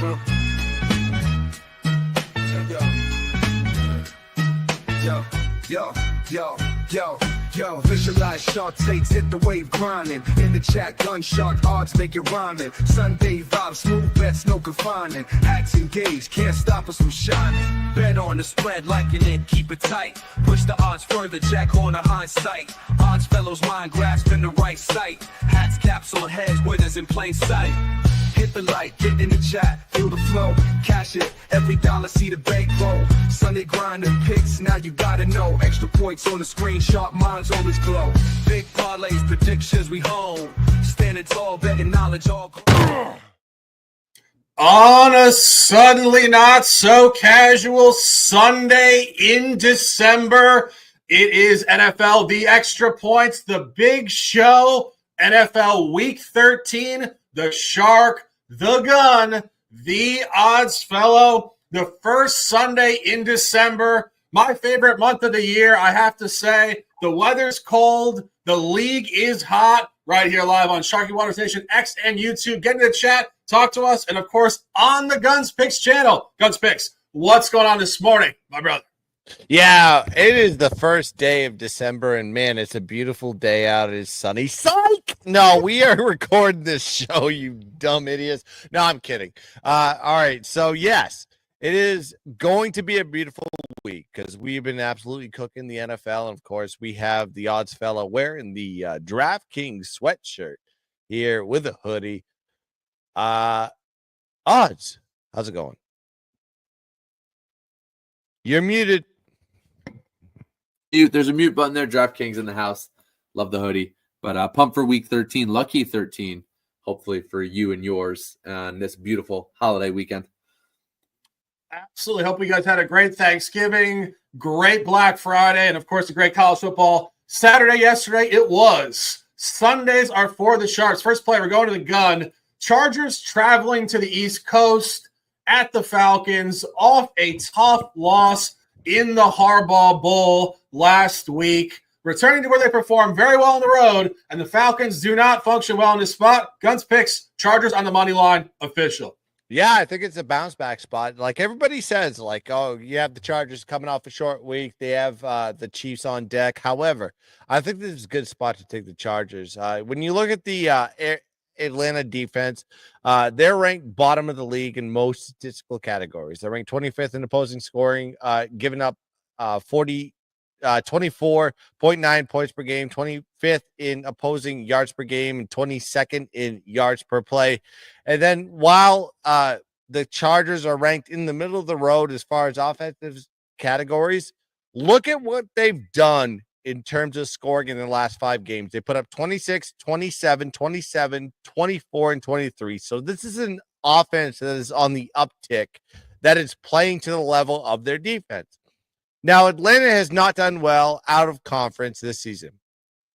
Yo, visualize shark takes, hit the wave grinding. In the chat, gun shark odds make it rhyming. Sunday vibes, smooth bets, no confining. Hats engaged, can't stop us from shining. Bet on the spread, liking it, keep it tight. Push the odds further, jack on the hindsight. Odds fellows mind grasping the right sight. Hats, caps on heads, winners in plain sight. Hit the light, get in the chat, feel the flow, cash it, every dollar see the bankroll. Sunday grinding picks, now you gotta know. Extra points on the screen, sharp minds always glow. Big parlays, predictions, we home. Standing tall, betting knowledge all. On a suddenly not so casual Sunday in December, it is NFL The Extra Points, the big show, NFL Week 13, the Shark, the Gun, the Odds Fellow, the first Sunday in December, my favorite month of the year, I have to say. The weather's cold, the league is hot, right here live on Sharky Water Station X and YouTube. Get in the chat, talk to us, and of course, on the Guns Picks channel. Guns Picks, what's going on this morning, my brother? Yeah, it is the first day of December, and man, it's a beautiful day out. It is sunny. Psych! No, we are recording this show, you dumb idiots. No, I'm kidding. All right, so yes, it is going to be a beautiful week because we've been absolutely cooking the NFL, and of course, we have the Odds Fellow wearing the DraftKings sweatshirt here with a hoodie. Odds, how's it going? You're muted. There's a mute button there. DraftKings in the house. Love the hoodie. But pump for week 13. Lucky 13, hopefully, for you and yours on this beautiful holiday weekend. Absolutely. Hope you guys had a great Thanksgiving, great Black Friday, and, of course, a great college football Saturday yesterday. It was. Sundays are for the Sharks. First play, we're going to the Gun. Chargers traveling to the East Coast at the Falcons off a tough loss in the Harbaugh Bowl last week, returning to where they performed very well on the road, and the Falcons do not function well in this spot. Guns Picks, Chargers on the money line, official. Yeah, I think it's a bounce back spot. Like everybody says, like, oh, you have the Chargers coming off a short week. They have the Chiefs on deck. However, I think this is a good spot to take the Chargers. When you look at the Atlanta defense, they're ranked bottom of the league in most statistical categories. They're ranked 25th in opposing scoring, giving up 24.9 points per game, 25th in opposing yards per game, and 22nd in yards per play. And then while the Chargers are ranked in the middle of the road as far as offensive categories, look at what they've done in terms of scoring in the last 5 games. They put up 26, 27, 27, 24, and 23. So this is an offense that is on the uptick, that is playing to the level of their defense. Now, Atlanta has not done well out of conference this season.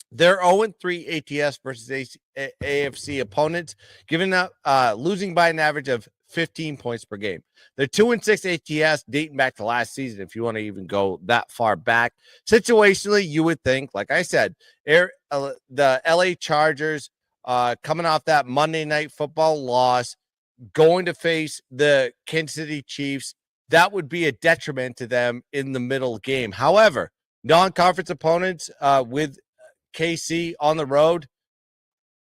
They're 0-3 ATS versus AFC opponents, giving up losing by an average of 15 points per game. They're 2-6 ATS dating back to last season, if you want to even go that far back. Situationally, you would think, like I said, the LA Chargers coming off that Monday Night Football loss, going to face the Kansas City Chiefs, that would be a detriment to them in the middle game. However, non-conference opponents with KC on the road,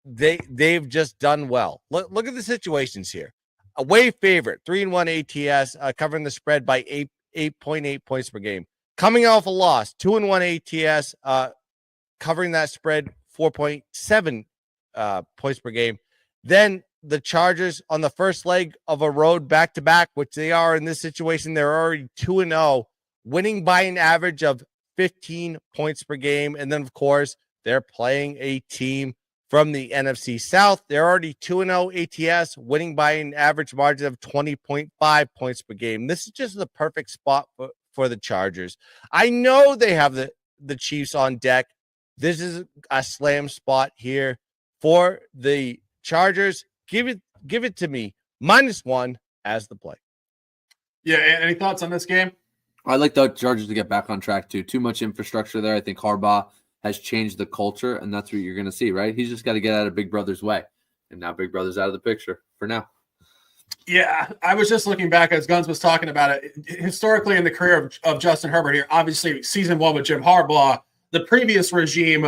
they've just done well. Look at the situations here. Away favorite, 3-1 ATS, covering the spread by 8.8 points per game. Coming off a loss, 2-1 ATS, covering that spread 4.7 points per game. Then the Chargers on the first leg of a road back-to-back, which they are in this situation, they're already 2-0, winning by an average of 15 points per game. And then, of course, they're playing a team from the NFC South. They're already 2-0 ATS, winning by an average margin of 20.5 points per game. This is just the perfect spot for the Chargers. I know they have the Chiefs on deck. This is a slam spot here for the Chargers. Give it to me. -1 as the play. Yeah, any thoughts on this game? I'd like the Chargers to get back on track, too. Too much infrastructure there. I think Harbaugh has changed the culture, and that's what you're going to see, right? He's just got to get out of Big Brother's way. And now Big Brother's out of the picture for now. Yeah, I was just looking back as Guns was talking about it. Historically, in the career of Justin Herbert here, obviously season 1 with Jim Harbaugh, the previous regime,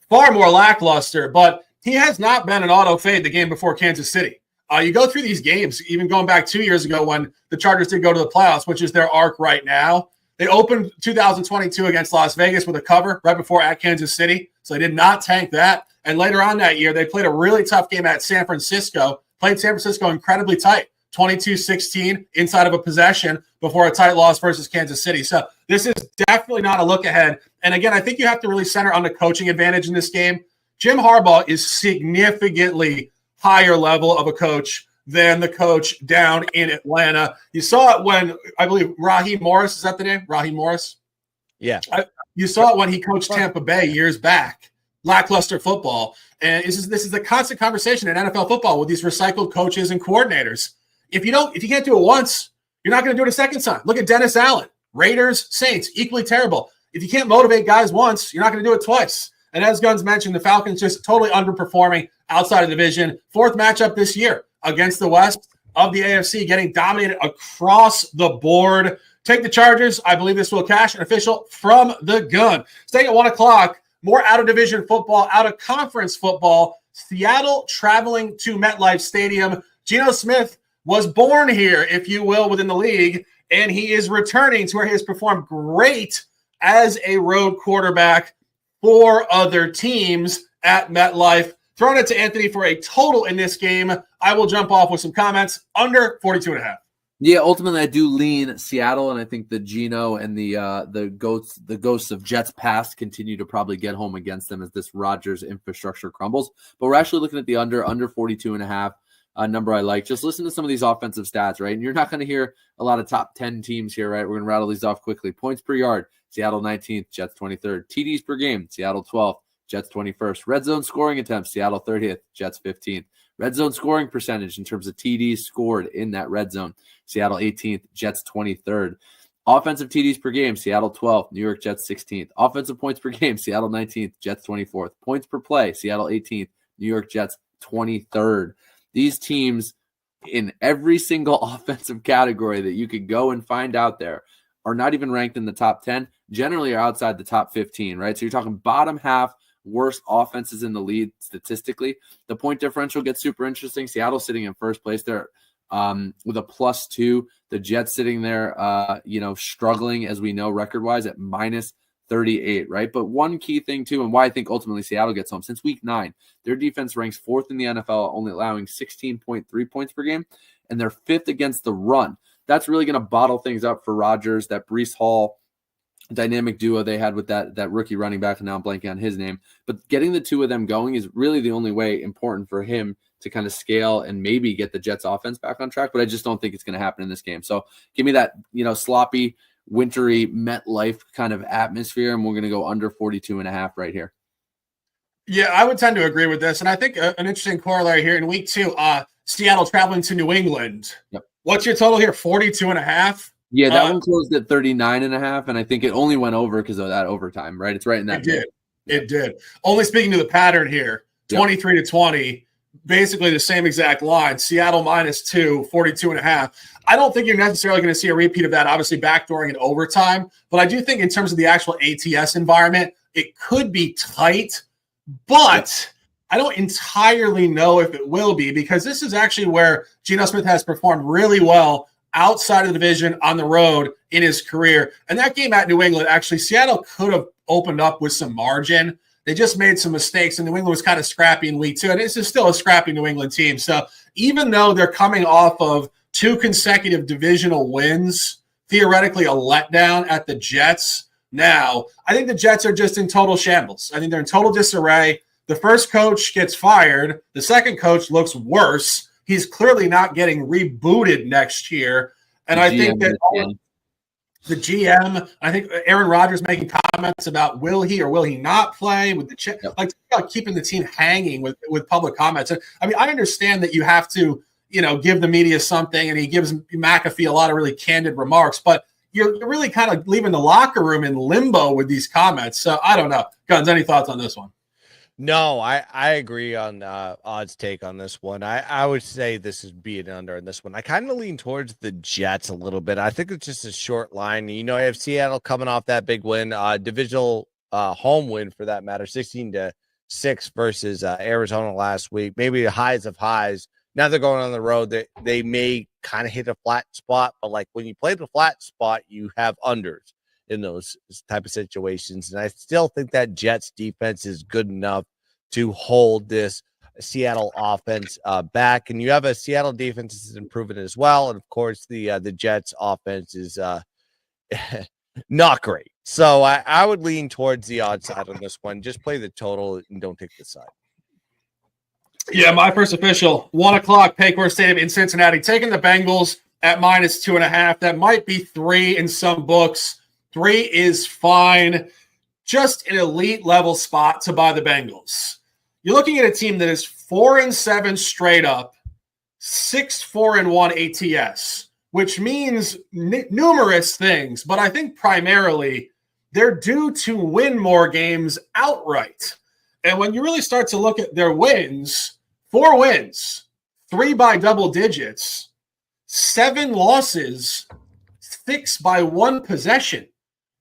far more lackluster, but he has not been an auto fade the game before Kansas City. You go through these games, even going back 2 years ago when the Chargers did go to the playoffs, which is their arc right now. They opened 2022 against Las Vegas with a cover right before at Kansas City, so they did not tank that. And later on that year, they played a really tough game at San Francisco, played San Francisco incredibly tight. 22-16 inside of a possession before a tight loss versus Kansas City. So this is definitely not a look ahead. And again, I think you have to really center on the coaching advantage in this game. Jim Harbaugh is significantly higher level of a coach than the coach down in Atlanta. You saw it when, I believe, Raheem Morris, is that the name? Raheem Morris? Yeah. You saw it when he coached Tampa Bay years back. Lackluster football. And this is the constant conversation in NFL football with these recycled coaches and coordinators. If you can't do it once, you're not going to do it a second time. Look at Dennis Allen, Raiders, Saints, equally terrible. If you can't motivate guys once, you're not going to do it twice. And as Guns mentioned, the Falcons just totally underperforming outside of the division. 4th matchup this year against the West of the AFC, getting dominated across the board. Take the Chargers. I believe this will cash an official from the gun. Staying at 1 o'clock, more out-of-division football, out-of-conference football. Seattle traveling to MetLife Stadium. Geno Smith was born here, if you will, within the league, and he is returning to where he has performed great as a road quarterback for other teams at MetLife. Throwing it to Anthony for a total in this game. I will jump off with some comments under 42.5. Yeah, ultimately I do lean Seattle, and I think the Geno and the ghosts of Jets past continue to probably get home against them as this Rodgers infrastructure crumbles. But we're actually looking at the under 42.5. Number I like. Just listen to some of these offensive stats, right? And you're not going to hear a lot of top 10 teams here, right? We're going to rattle these off quickly. Points per yard, Seattle 19th, Jets 23rd. TDs per game, Seattle 12th, Jets 21st. Red zone scoring attempts, Seattle 30th, Jets 15th. Red zone scoring percentage in terms of TDs scored in that red zone, Seattle 18th, Jets 23rd. Offensive TDs per game, Seattle 12th, New York Jets 16th. Offensive points per game, Seattle 19th, Jets 24th. Points per play, Seattle 18th, New York Jets 23rd. These teams in every single offensive category that you could go and find out there are not even ranked in the top 10, generally are outside the top 15, right? So you're talking bottom half worst offenses in the league statistically. The point differential gets super interesting. Seattle sitting in first place there with a +2. The Jets sitting there, struggling, as we know, record-wise at -38, right? But one key thing, too, and why I think ultimately Seattle gets home, since week 9, their defense ranks 4th in the NFL, only allowing 16.3 points per game, and they're 5th against the run. That's really going to bottle things up for Rodgers, that Breece Hall dynamic duo they had with that rookie running back, and now I'm blanking on his name. But getting the two of them going is really the only way important for him to kind of scale and maybe get the Jets offense back on track, but I just don't think it's going to happen in this game. So give me that, sloppy, wintry MetLife kind of atmosphere, and we're going to go under 42.5 right here. Yeah, I would tend to agree with this. And I think an interesting corollary here in week 2, Seattle traveling to New England. Yep. What's your total here? 42.5? Yeah, that one closed at 39.5, and I think it only went over because of that overtime, right? It's right in that. It did. Only speaking to the pattern here, 23-20, basically the same exact line. Seattle -2, 42.5. I don't think you're necessarily going to see a repeat of that, obviously backdooring in overtime. But I do think in terms of the actual ATS environment, it could be tight. But I don't entirely know if it will be, because this is actually where Geno Smith has performed really well outside of the division on the road in his career. And that game at New England, actually, Seattle could have opened up with some margin. They just made some mistakes, and New England was kind of scrappy in week 2. And this is still a scrappy New England team. So even though they're coming off of 2 consecutive divisional wins, theoretically a letdown at the Jets now, I think the Jets are just in total shambles. I think they're in total disarray. The first coach gets fired. The second coach looks worse. He's clearly not getting rebooted next year. And I think that the GM, I think Aaron Rodgers making comments about will he or will he not play with the like keeping the team hanging with public comments. And I mean, I understand that you have to, give the media something, and he gives McAfee a lot of really candid remarks, but you're really kind of leaving the locker room in limbo with these comments. So I don't know. Guns, any thoughts on this one? No, I agree on odds take on this one. I would say this is being under in this one. I kind of lean towards the Jets a little bit. I think it's just a short line. You know, I have Seattle coming off that big win, divisional home win for that matter, 16-6 versus Arizona last week. Maybe the highs of highs. Now they're going on the road. They may kind of hit a flat spot, but like when you play the flat spot, you have unders in those type of situations. And I still think that Jets defense is good enough to hold this Seattle offense back. And you have a Seattle defense is improving as well. And of course, the Jets offense is not great. So I would lean towards the odd side on this one. Just play the total and don't take the side. Yeah, my first official, 1 o'clock, Paycor Stadium in Cincinnati, taking the Bengals at -2.5. That might be 3 in some books. 3 is fine. Just an elite level spot to buy the Bengals. You're looking at a team that is 4-7 straight up, 6-4-1 ATS, which means numerous things, but I think primarily they're due to win more games outright. And when you really start to look at their wins, 4 wins, 3 by double digits, 7 losses, 6 by 1 possession,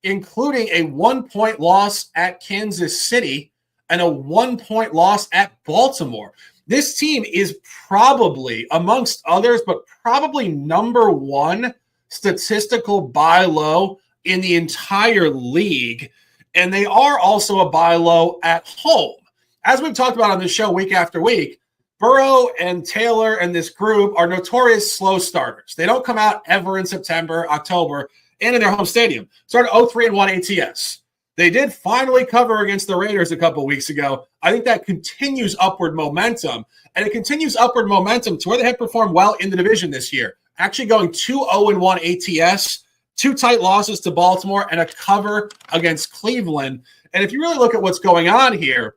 including a 1-point loss at Kansas City and a 1-point loss at Baltimore. This team is probably, amongst others, but probably number 1 statistical buy low in the entire league. And they are also a buy low at home. As we've talked about on this show week after week, Burrow and Taylor and this group are notorious slow starters. They don't come out ever in September, October, and in their home stadium. Started 0-3-1 ATS. They did finally cover against the Raiders a couple weeks ago. I think that continues upward momentum, and it continues upward momentum to where they have performed well in the division this year. Actually going 2-0-1 ATS, 2 tight losses to Baltimore, and a cover against Cleveland. And if you really look at what's going on here,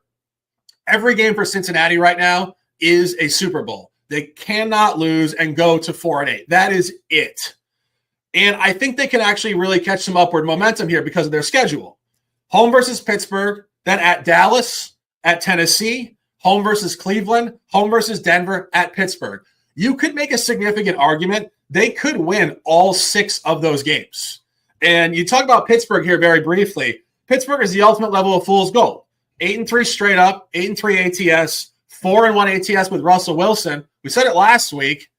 every game for Cincinnati right now is a Super Bowl. They cannot lose and go to 4-8. That is it. And I think they can actually really catch some upward momentum here because of their schedule. Home versus Pittsburgh, then at Dallas, at Tennessee, home versus Cleveland, home versus Denver, at Pittsburgh. You could make a significant argument. They could win all 6 of those games. And you talk about Pittsburgh here very briefly. Pittsburgh is the ultimate level of fool's gold. 8-3 straight up, 8-3 ATS, 4-1 ATS with Russell Wilson. We said it last week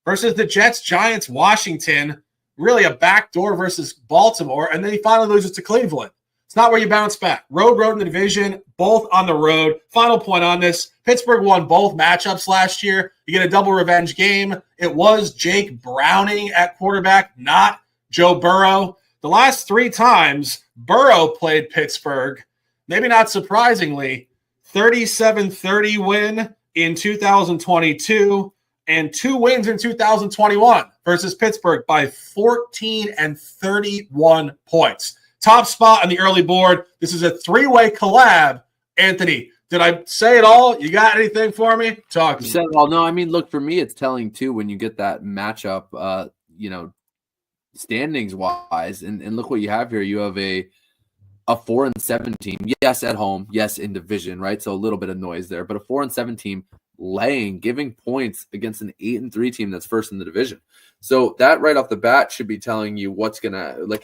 versus the Jets, Giants, Washington. Really a backdoor versus Baltimore, and then he finally loses to Cleveland. It's not where you bounce back. Road in the division, both on the road. Final point on this, Pittsburgh won both matchups last year. You get a double revenge game. It was Jake Browning at quarterback, not Joe Burrow. The last 3 times Burrow played Pittsburgh, maybe not surprisingly, 37-30 win in 2022 and 2 wins in 2021 versus Pittsburgh by 14 and 31 points. Top spot on the early board. This is a 3-way collab. Anthony, did I say it all? You got anything for me? Talk to me. You said it all. No, I mean, look, for me, it's telling too when you get that matchup, standings wise, and look what you have here. You have a 4-7 team. Yes, at home. Yes, in division, right? So a little bit of noise there, but a 4-7 team giving points against an 8-3 team that's first in the division. So that right off the bat should be telling you what's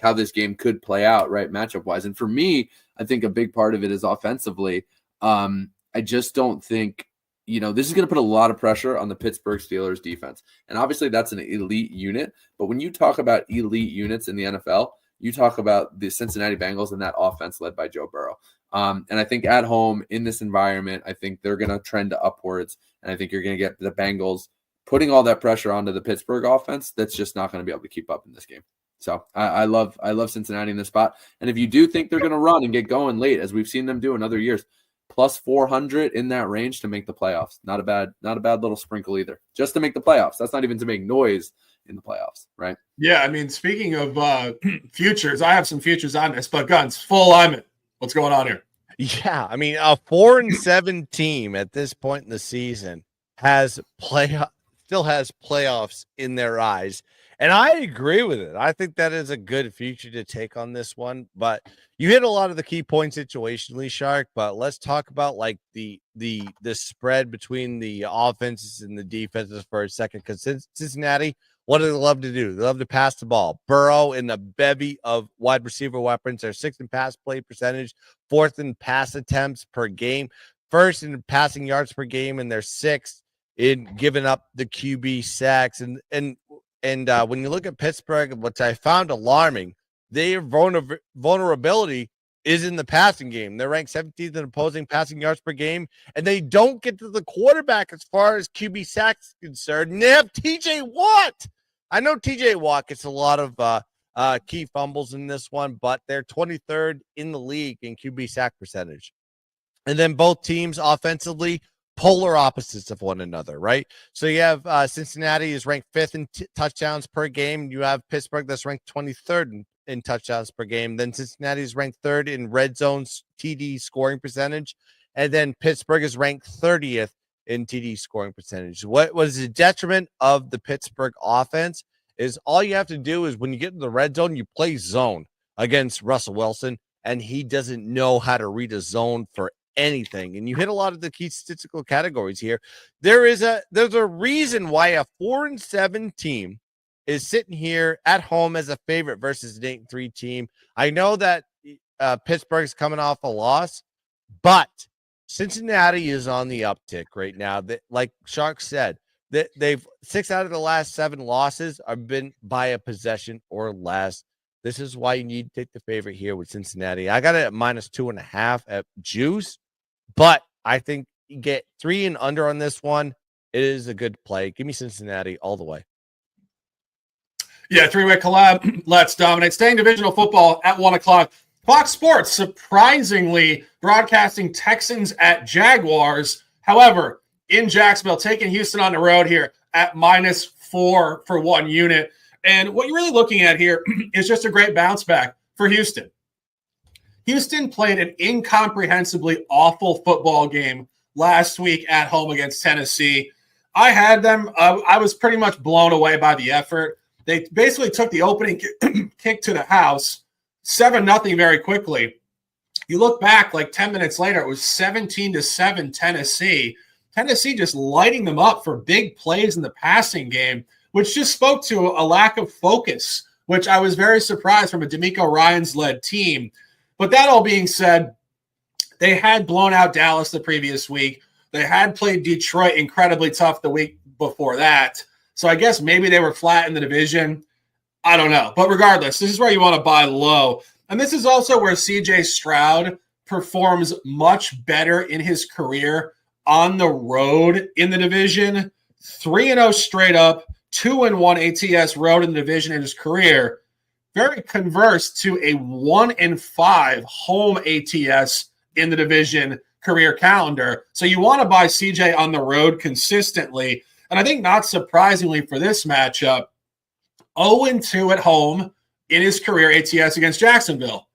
how this game could play out, right? Matchup wise. And for me, I think a big part of it is offensively. I just don't think, this is going to put a lot of pressure on the Pittsburgh Steelers defense. And obviously that's an elite unit. But when you talk about elite units in the NFL, you talk about the Cincinnati Bengals and that offense led by Joe Burrow. And I think at home in this environment, I think they're going to trend upwards. And I think you're going to get the Bengals putting all that pressure onto the Pittsburgh offense. That's just not going to be able to keep up in this game. So I love Cincinnati in this spot. And if you do think they're going to run and get going late, as we've seen them do in other years, plus 400 in that range to make the playoffs. Not a bad little sprinkle either. Just to make the playoffs. That's not even to make noise in the playoffs, right? Yeah, I mean, speaking of futures, I have some futures on this, but Guns, full alignment. What's going on here? Yeah, I mean, a 4-7 team at this point in the season has still has playoffs in their eyes. And I agree with it. I think that is a good future to take on this one. But you hit a lot of the key points situationally, Shark. But let's talk about like the spread between the offenses and the defenses for a second. Because Cincinnati, what do they love to do? They love to pass the ball. Burrow in a bevy of wide receiver weapons. They're sixth in pass play percentage, fourth in pass attempts per game, first in passing yards per game, and they're sixth in giving up the QB sacks. And when you look at Pittsburgh, which I found alarming, their vulnerability is in the passing game. They're ranked 17th in opposing passing yards per game, and they don't get to the quarterback as far as QB sacks is concerned. And they have TJ Watt. I know TJ Watt gets a lot of key fumbles in this one, but they're 23rd in the league in QB sack percentage. And then both teams offensively, polar opposites of one another, right? So you have Cincinnati is ranked 5th in touchdowns per game. You have Pittsburgh that's ranked 23rd in touchdowns per game. Then Cincinnati is ranked 3rd in red zone TD scoring percentage. And then Pittsburgh is ranked 30th in TD scoring percentage. What was the detriment of the Pittsburgh offense is all you have to do is when you get in the red zone, you play zone against Russell Wilson, and he doesn't know how to read a zone for anything. And you hit a lot of the key statistical categories here. There's a reason why a 4-7 team is sitting here at home as a favorite versus an 8-3 team. I know that Pittsburgh's coming off a loss, but Cincinnati is on the uptick right now. Like Shark said, they've 6 out of the last 7 losses have been by a possession or less. This is why you need to take the favorite here with Cincinnati. I got it at -2.5 at juice, but I think you get 3 and under on this one. It is a good play. Give me Cincinnati all the way. Yeah, 3-way collab. Let's dominate. Staying divisional football at 1 o'clock. Fox Sports surprisingly broadcasting Texans at Jaguars. However, in Jacksonville, taking Houston on the road here at -4 for 1 unit. And what you're really looking at here is just a great bounce back for Houston. Houston played an incomprehensibly awful football game last week at home against Tennessee. I had them. I was pretty much blown away by the effort. They basically took the opening kick to the house, 7-0 very quickly. You look back like 10 minutes later, it was 17-7 Tennessee. Tennessee just lighting them up for big plays in the passing game, which just spoke to a lack of focus, which I was very surprised from a DeMeco Ryans-led team. But that all being said, they had blown out Dallas the previous week. They had played Detroit incredibly tough the week before that. So I guess maybe they were flat in the division. I don't know. But regardless, this is where you want to buy low. And this is also where C.J. Stroud performs much better in his career on the road in the division. 3-0 straight up, 2-1 ATS road in the division in his career. Very converse to a 1-5 home ATS in the division career calendar. So you want to buy CJ on the road consistently. And I think not surprisingly for this matchup, 0-2 at home in his career ATS against Jacksonville.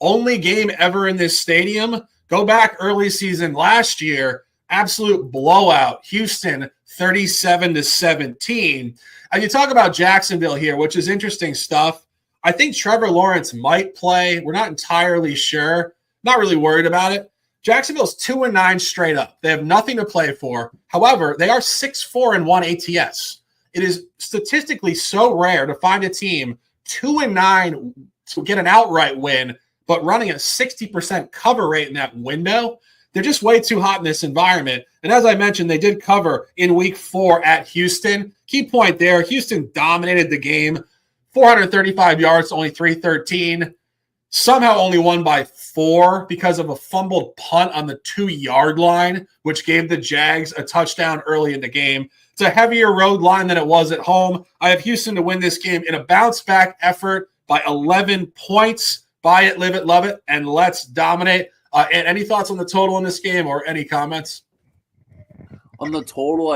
Only game ever in this stadium. Go back early season last year, absolute blowout. Houston 37-17. And you talk about Jacksonville here, which is interesting stuff. I think Trevor Lawrence might play. We're not entirely sure. Not really worried about it. Jacksonville's 2-9 straight up. They have nothing to play for. However, they are 6-4-1 ATS. It is statistically so rare to find a team 2-9 to get an outright win, but running a 60% cover rate in that window. They're just way too hot in this environment. And as I mentioned, they did cover in week 4 at Houston. Key point there, Houston dominated the game. 435 yards, only 313. Somehow only won by 4 because of a fumbled punt on the 2-yard line, which gave the Jags a touchdown early in the game. It's a heavier road line than it was at home. I have Houston to win this game in a bounce-back effort by 11 points. Buy it, live it, love it, and let's dominate. And any thoughts on the total in this game or any comments? On the total,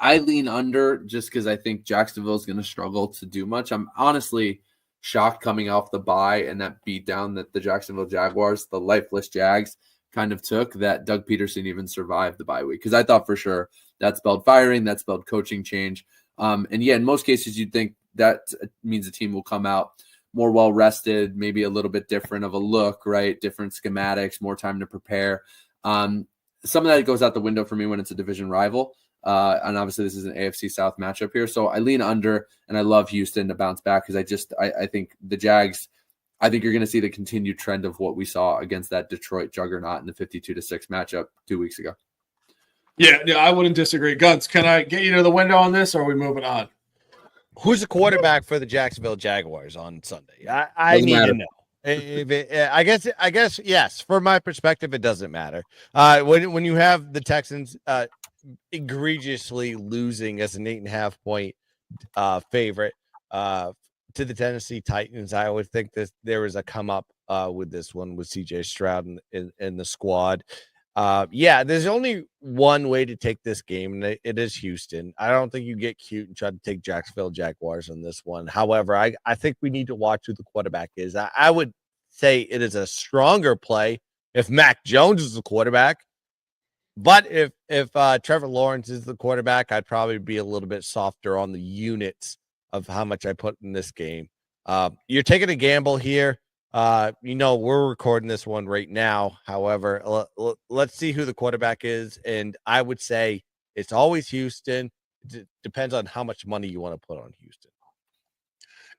I lean under just because I think Jacksonville is going to struggle to do much. I'm honestly shocked coming off the bye and that beatdown that the Jacksonville Jaguars, the lifeless Jags, kind of took, that Doug Peterson even survived the bye week. Because I thought for sure that spelled firing, that spelled coaching change. And yeah, in most cases, you'd think that means the team will come out more well-rested, maybe a little bit different of a look, right? Different schematics, more time to prepare. Some of that goes out the window for me when it's a division rival. And obviously this is an AFC South matchup here. So I lean under, and I love Houston to bounce back because I think the Jags, I think you're going to see the continued trend of what we saw against that Detroit juggernaut in the 52-6 matchup 2 weeks ago. Yeah, I wouldn't disagree. Guns, can I get you to the window on this, or are we moving on? Who's the quarterback for the Jacksonville Jaguars on Sunday? I need to know. I guess yes. From my perspective, it doesn't matter. When you have the Texans egregiously losing as an 8.5 point favorite to the Tennessee Titans, I would think that there is a come up with this one with CJ Stroud in the squad. There's only one way to take this game, and it is Houston. I don't think you get cute and try to take Jacksonville Jaguars on this one. However, I think we need to watch who the quarterback is. I would say it is a stronger play if Mac Jones is the quarterback. But if Trevor Lawrence is the quarterback, I'd probably be a little bit softer on the units of how much I put in this game. You're taking a gamble here. We're recording this one right now. However, let's see who the quarterback is. And I would say it's always Houston. It depends on how much money you want to put on Houston.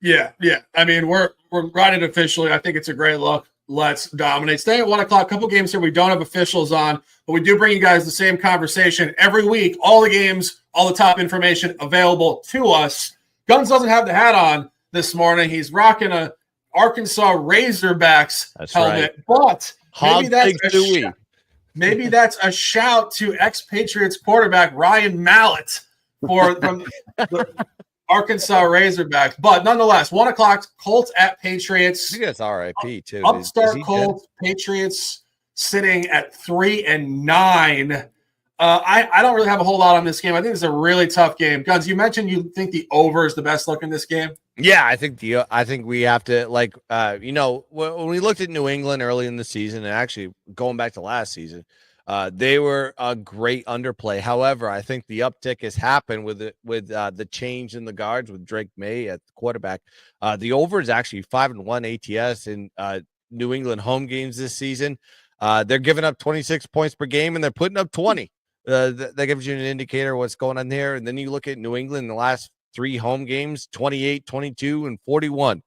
Yeah. I mean, we're riding officially. I think it's a great look. Let's dominate. Stay at 1 o'clock. A couple games here we don't have officials on, but we do bring you guys the same conversation every week. All the games, all the top information available to us. Guns doesn't have the hat on this morning. He's rocking a Arkansas Razorbacks helmet, right. But maybe that's a shout to ex-Patriots quarterback Ryan Mallett from the Arkansas Razorbacks. But nonetheless, 1 o'clock, Colts at Patriots. I think that's RIP too. Upstart Colts, Patriots sitting at 3-9. I don't really have a whole lot on this game. I think it's a really tough game. Guns, you mentioned you think the over is the best look in this game. Yeah, I think we have to when we looked at New England early in the season, and actually going back to last season, they were a great underplay. However, I think the uptick has happened with the change in the guards with Drake May at the quarterback. The over is actually 5-1 ATS in New England home games this season. They're giving up 26 points per game, and they're putting up 20. That gives you an indicator of what's going on there. And then you look at New England in the last 3 home games, 28, 22, and 41.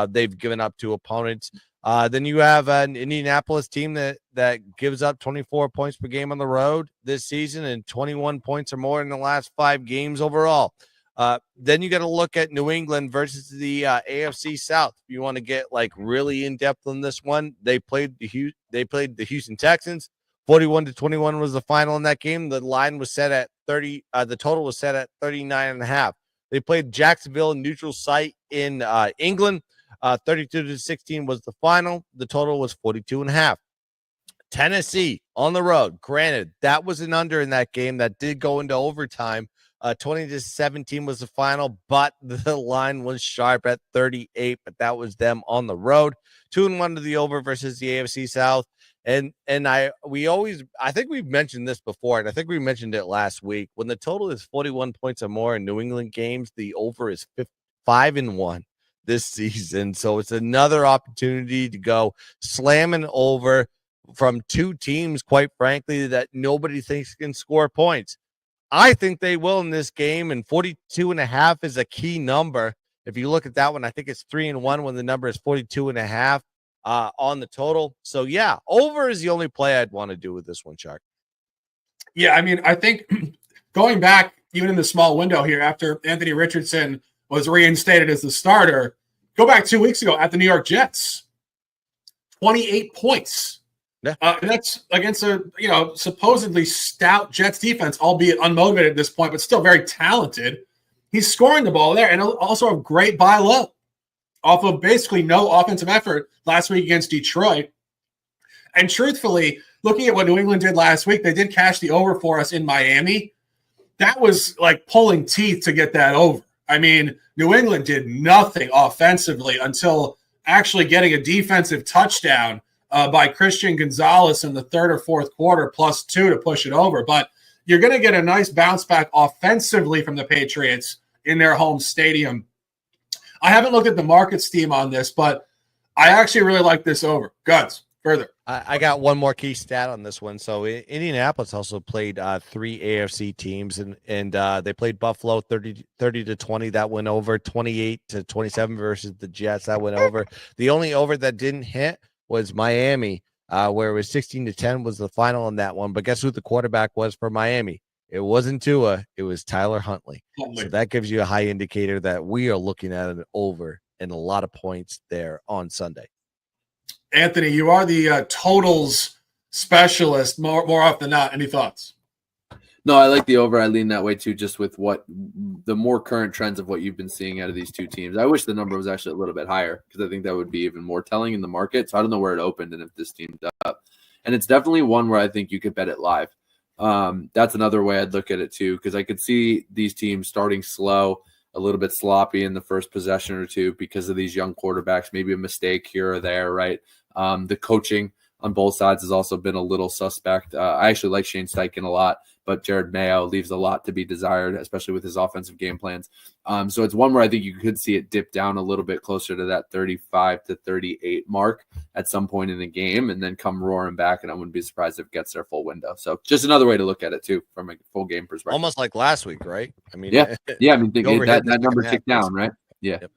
They've given up to opponents. Then you have an Indianapolis team that gives up 24 points per game on the road this season and 21 points or more in the last 5 games overall. Then you got to look at New England versus the AFC South. If you want to get really in depth on this one, they played the Houston Texans. 41-21 was the final in that game. The line was set at 30. The total was set at 39.5. They played Jacksonville in neutral site in England. 32-16 was the final. The total was 42.5. Tennessee on the road. Granted, that was an under in that game that did go into overtime. 20-17 was the final, but the line was sharp at 38. But that was them on the road. 2-1 to the over versus the AFC South. And I think we've mentioned this before, and I think we mentioned it last week. When the total is 41 points or more in New England games, the over is 5-1 this season. So it's another opportunity to go slamming over from 2 teams, quite frankly, that nobody thinks can score points. I think they will in this game, and 42.5 is a key number. If you look at that one, I think it's 3-1 when the number is 42.5. On the total. So yeah, over is the only play I'd want to do with this one, Shark. Yeah, I mean, I think going back even in the small window here after Anthony Richardson was reinstated as the starter, go back 2 weeks ago at the New York Jets, 28 points. Yeah. And that's against a supposedly stout Jets defense, albeit unmotivated at this point, but still very talented. He's scoring the ball there, and also a great buy low off of basically no offensive effort last week against Detroit. And truthfully, looking at what New England did last week, they did cash the over for us in Miami. That was like pulling teeth to get that over. I mean, New England did nothing offensively until actually getting a defensive touchdown by Christian Gonzalez in the 3rd or 4th quarter, +2 to push it over. But you're going to get a nice bounce back offensively from the Patriots in their home stadium. I haven't looked at the market steam on this, but I actually really like this over. Guns, further. I got one more key stat on this one. So Indianapolis also played 3 AFC teams, and they played Buffalo 30-20. That went over. 28-27 versus the Jets. That went over. The only over that didn't hit was Miami, where it was 16-10 was the final in that one. But guess who the quarterback was for Miami? It wasn't Tua. It was Tyler Huntley. So that gives you a high indicator that we are looking at an over and a lot of points there on Sunday. Anthony, you are the totals specialist more often than not. Any thoughts? No, I like the over. I lean that way too, just with what the more current trends of what you've been seeing out of these two teams. I wish the number was actually a little bit higher because I think that would be even more telling in the market. So I don't know where it opened and if this team's up. And it's definitely one where I think you could bet it live. That's another way I'd look at it too, because I could see these teams starting slow, a little bit sloppy in the first possession or two because of these young quarterbacks, maybe a mistake here or there, right? The coaching on both sides has also been a little suspect. I actually like Shane Steichen a lot, but Jared Mayo leaves a lot to be desired, especially with his offensive game plans. So it's one where I think you could see it dip down a little bit closer to that 35-38 mark at some point in the game and then come roaring back, and I wouldn't be surprised if it gets their full window. So just another way to look at it too from a full game perspective. Almost like last week, right? I mean, yeah. I mean, that number ticked down, right? Yeah. Yep.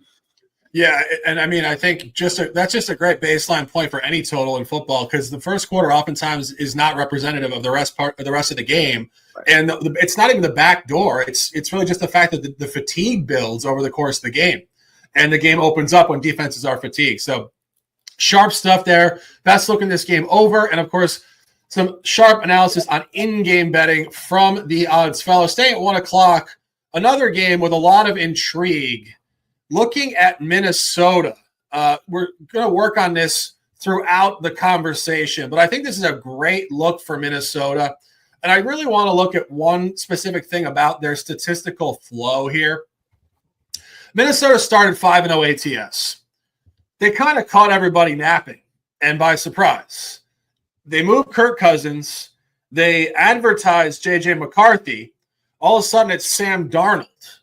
Yeah, and I mean, I think that's just a great baseline point for any total in football because the first quarter oftentimes is not representative of the rest of the game, right. And it's not even the back door. It's really just the fact that the fatigue builds over the course of the game, and the game opens up when defenses are fatigued. So sharp stuff there. Best look in this game over, and of course some sharp analysis on in-game betting from the odds fellow. Staying at 1:00, another game with a lot of intrigue. Looking at Minnesota, we're going to work on this throughout the conversation, but I think this is a great look for Minnesota. And I really want to look at one specific thing about their statistical flow here. Minnesota started 5-0 ATS. They kind of caught everybody napping, and by surprise. They moved Kirk Cousins. They advertised J.J. McCarthy. All of a sudden, it's Sam Darnold.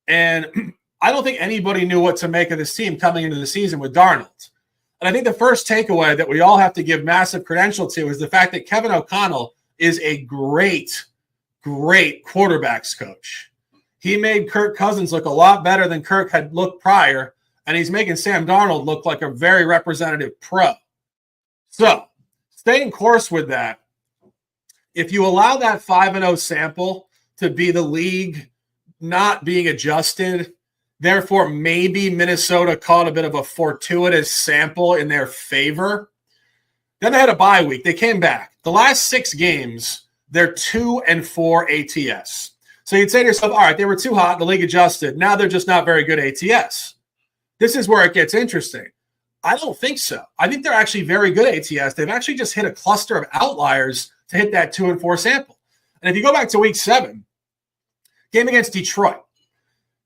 And I don't think anybody knew what to make of this team coming into the season with Darnold. And I think the first takeaway that we all have to give massive credential to is the fact that Kevin O'Connell is a great, great quarterbacks coach. He made Kirk Cousins look a lot better than Kirk had looked prior, and he's making Sam Darnold look like a very representative pro. So, staying course with that, if you allow that 5-0 sample to be the league not being adjusted, therefore, maybe Minnesota caught a bit of a fortuitous sample in their favor. Then they had a bye week. They came back. The last 6 games, they're 2-4 ATS. So you'd say to yourself, all right, they were too hot. The league adjusted. Now they're just not very good ATS. This is where it gets interesting. I don't think so. I think they're actually very good ATS. They've actually just hit a cluster of outliers to hit that 2-4 sample. And if you go back to week 7, game against Detroit,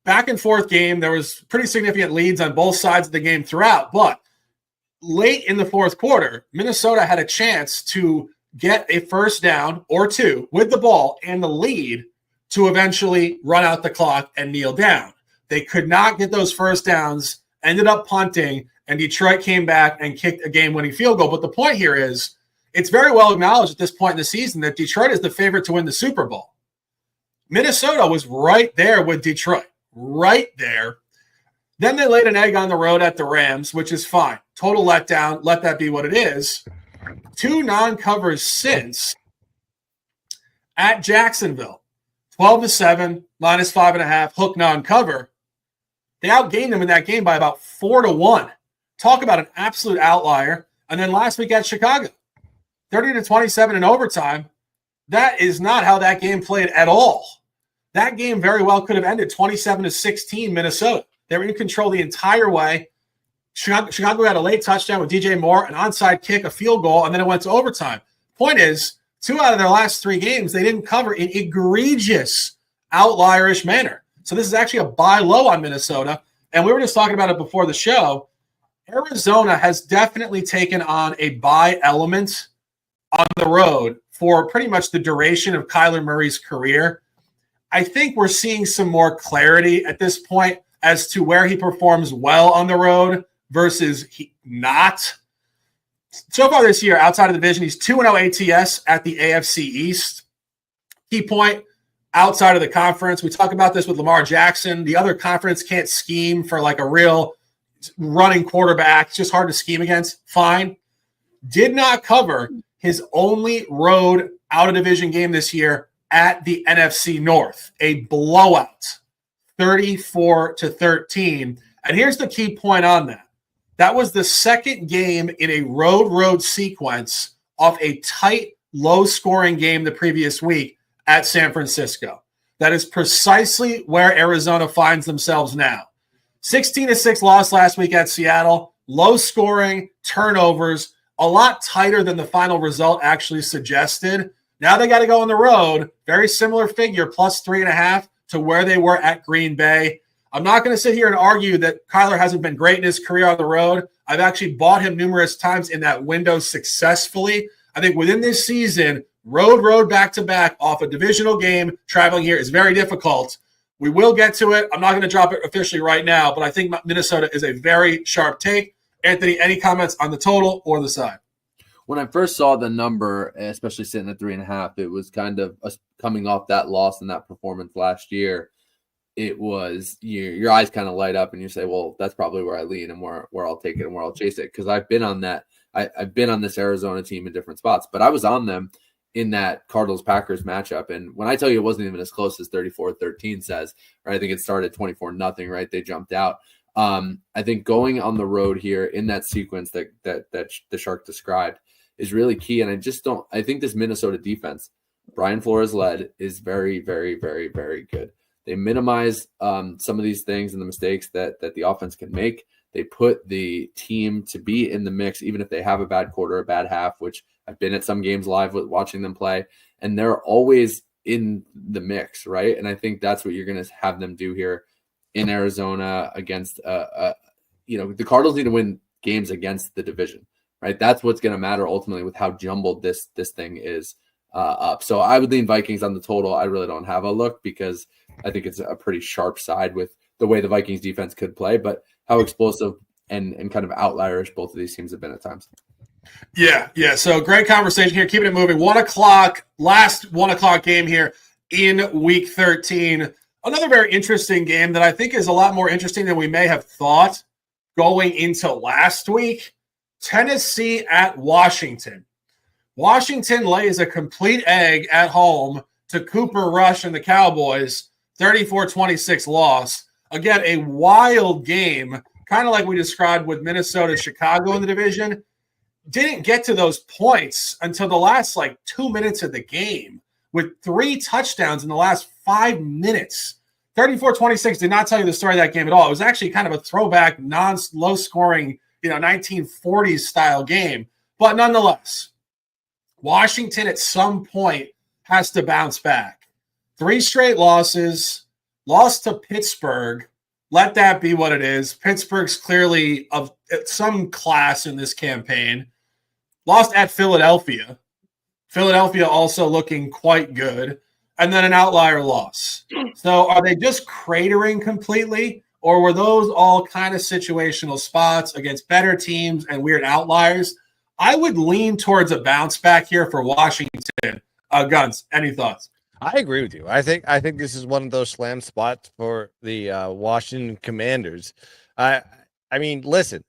back and forth game. There was pretty significant leads on both sides of the game throughout, but late in the fourth quarter, Minnesota had a chance to get a first down or two with the ball and the lead to eventually run out the clock and kneel down. They could not get those first downs, ended up punting, and Detroit came back and kicked a game-winning field goal. But the point here is it's very well acknowledged at this point in the season that Detroit is the favorite to win the Super Bowl. Minnesota was right there with Detroit. Right there. Then they laid an egg on the road at the Rams, which is fine. Total letdown. Let that be what it is. 2 non-covers since at Jacksonville. 12-7, -5.5, hook non-cover. They outgained them in that game by about 4-1. Talk about an absolute outlier. And then last week at Chicago, 30-27 in overtime. That is not how that game played at all. That game very well could have ended 27-16 Minnesota. They were in control the entire way. Chicago had a late touchdown with DJ Moore, an onside kick, a field goal, and then it went to overtime. Point is, 2 out of their last 3 games, they didn't cover in egregious, outlierish manner. So this is actually a buy low on Minnesota. And we were just talking about it before the show. Arizona has definitely taken on a buy element on the road for pretty much the duration of Kyler Murray's career. I think we're seeing some more clarity at this point as to where he performs well on the road versus not. So far this year, outside of the division, he's 2-0 ATS at the AFC East. Key point, outside of the conference, we talk about this with Lamar Jackson. The other conference can't scheme for like a real running quarterback. It's just hard to scheme against. Fine. Did not cover his only road out-of-division game this year at the NFC North. A blowout, 34-13. And here's the key point on that. That was the second game in a road sequence of a tight, low-scoring game the previous week at San Francisco. That is precisely where Arizona finds themselves now. 16-6 loss last week at Seattle. Low scoring, turnovers, a lot tighter than the final result actually suggested. Now they got to go on the road. Very similar figure, plus 3.5 to where they were at Green Bay. I'm not going to sit here and argue that Kyler hasn't been great in his career on the road. I've actually bought him numerous times in that window successfully. I think within this season, road back-to-back off a divisional game, traveling here is very difficult. We will get to it. I'm not going to drop it officially right now, but I think Minnesota is a very sharp take. Anthony, any comments on the total or the side? When I first saw the number, especially sitting at 3.5, it was kind of coming off that loss and that performance last year. It was your eyes kind of light up and you say, well, that's probably where I lean and where I'll take it and where I'll chase it. Because I've been on that. I've been on this Arizona team in different spots, but I was on them in that Cardinals-Packers matchup. And when I tell you it wasn't even as close as 34-13 says, right, I think it started 24-0, right? They jumped out. I think going on the road here in that sequence that the Shark described is really key. And I think this Minnesota defense, Brian Flores led, is very, very, very, very good. They minimize some of these things and the mistakes that the offense can make. They put the team to be in the mix, even if they have a bad quarter, a bad half, which I've been at some games live with watching them play, and they're always in the mix, right? And I think that's what you're going to have them do here in Arizona against, the Cardinals need to win games against the division, right? That's what's going to matter ultimately with how jumbled this thing is up. So I would lean Vikings on the total. I really don't have a look because I think it's a pretty sharp side with the way the Vikings defense could play, but how explosive and kind of outlierish both of these teams have been at times. Yeah. So great conversation here. Keeping it moving. 1:00, last 1:00 game here in week 13. Another very interesting game that I think is a lot more interesting than we may have thought going into last week. Tennessee at Washington. Washington lays a complete egg at home to Cooper Rush and the Cowboys. 34-26 loss. Again, a wild game, kind of like we described with Minnesota, Chicago in the division. Didn't get to those points until the last 2 minutes of the game with 3 touchdowns in the last 5 minutes. 34-26 did not tell you the story of that game at all. It was actually kind of a throwback, low scoring, 1940s style game. But nonetheless, Washington at some point has to bounce back. 3 straight losses, lost to Pittsburgh. Let that be what it is. Pittsburgh's clearly of some class in this campaign. Lost at Philadelphia. Philadelphia also looking quite good. And then an outlier loss. So are they just cratering completely? Or were those all kind of situational spots against better teams and weird outliers? I would lean towards a bounce back here for Washington. Guns, any thoughts? I agree with you. I think this is one of those slam spots for the Washington Commanders. I mean, listen,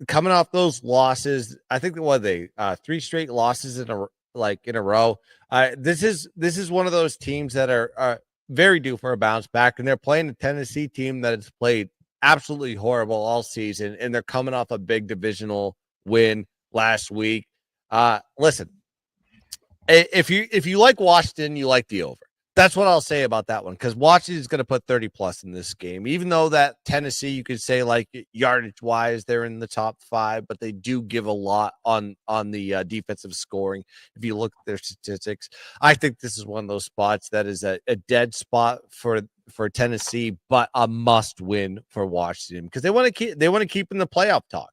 coming off those losses, I think 3 straight losses in a row. This is one of those teams that are very due for a bounce back, and they're playing a Tennessee team that has played absolutely horrible all season, and they're coming off a big divisional win last week. Listen. If you like Washington, you like the over. That's what I'll say about that one, because Washington is going to put 30+ in this game. Even though that Tennessee, you could say yardage-wise, they're in the top 5, but they do give a lot on the defensive scoring. If you look at their statistics, I think this is one of those spots that is a dead spot for Tennessee, but a must-win for Washington because they want to keep in the playoff talk.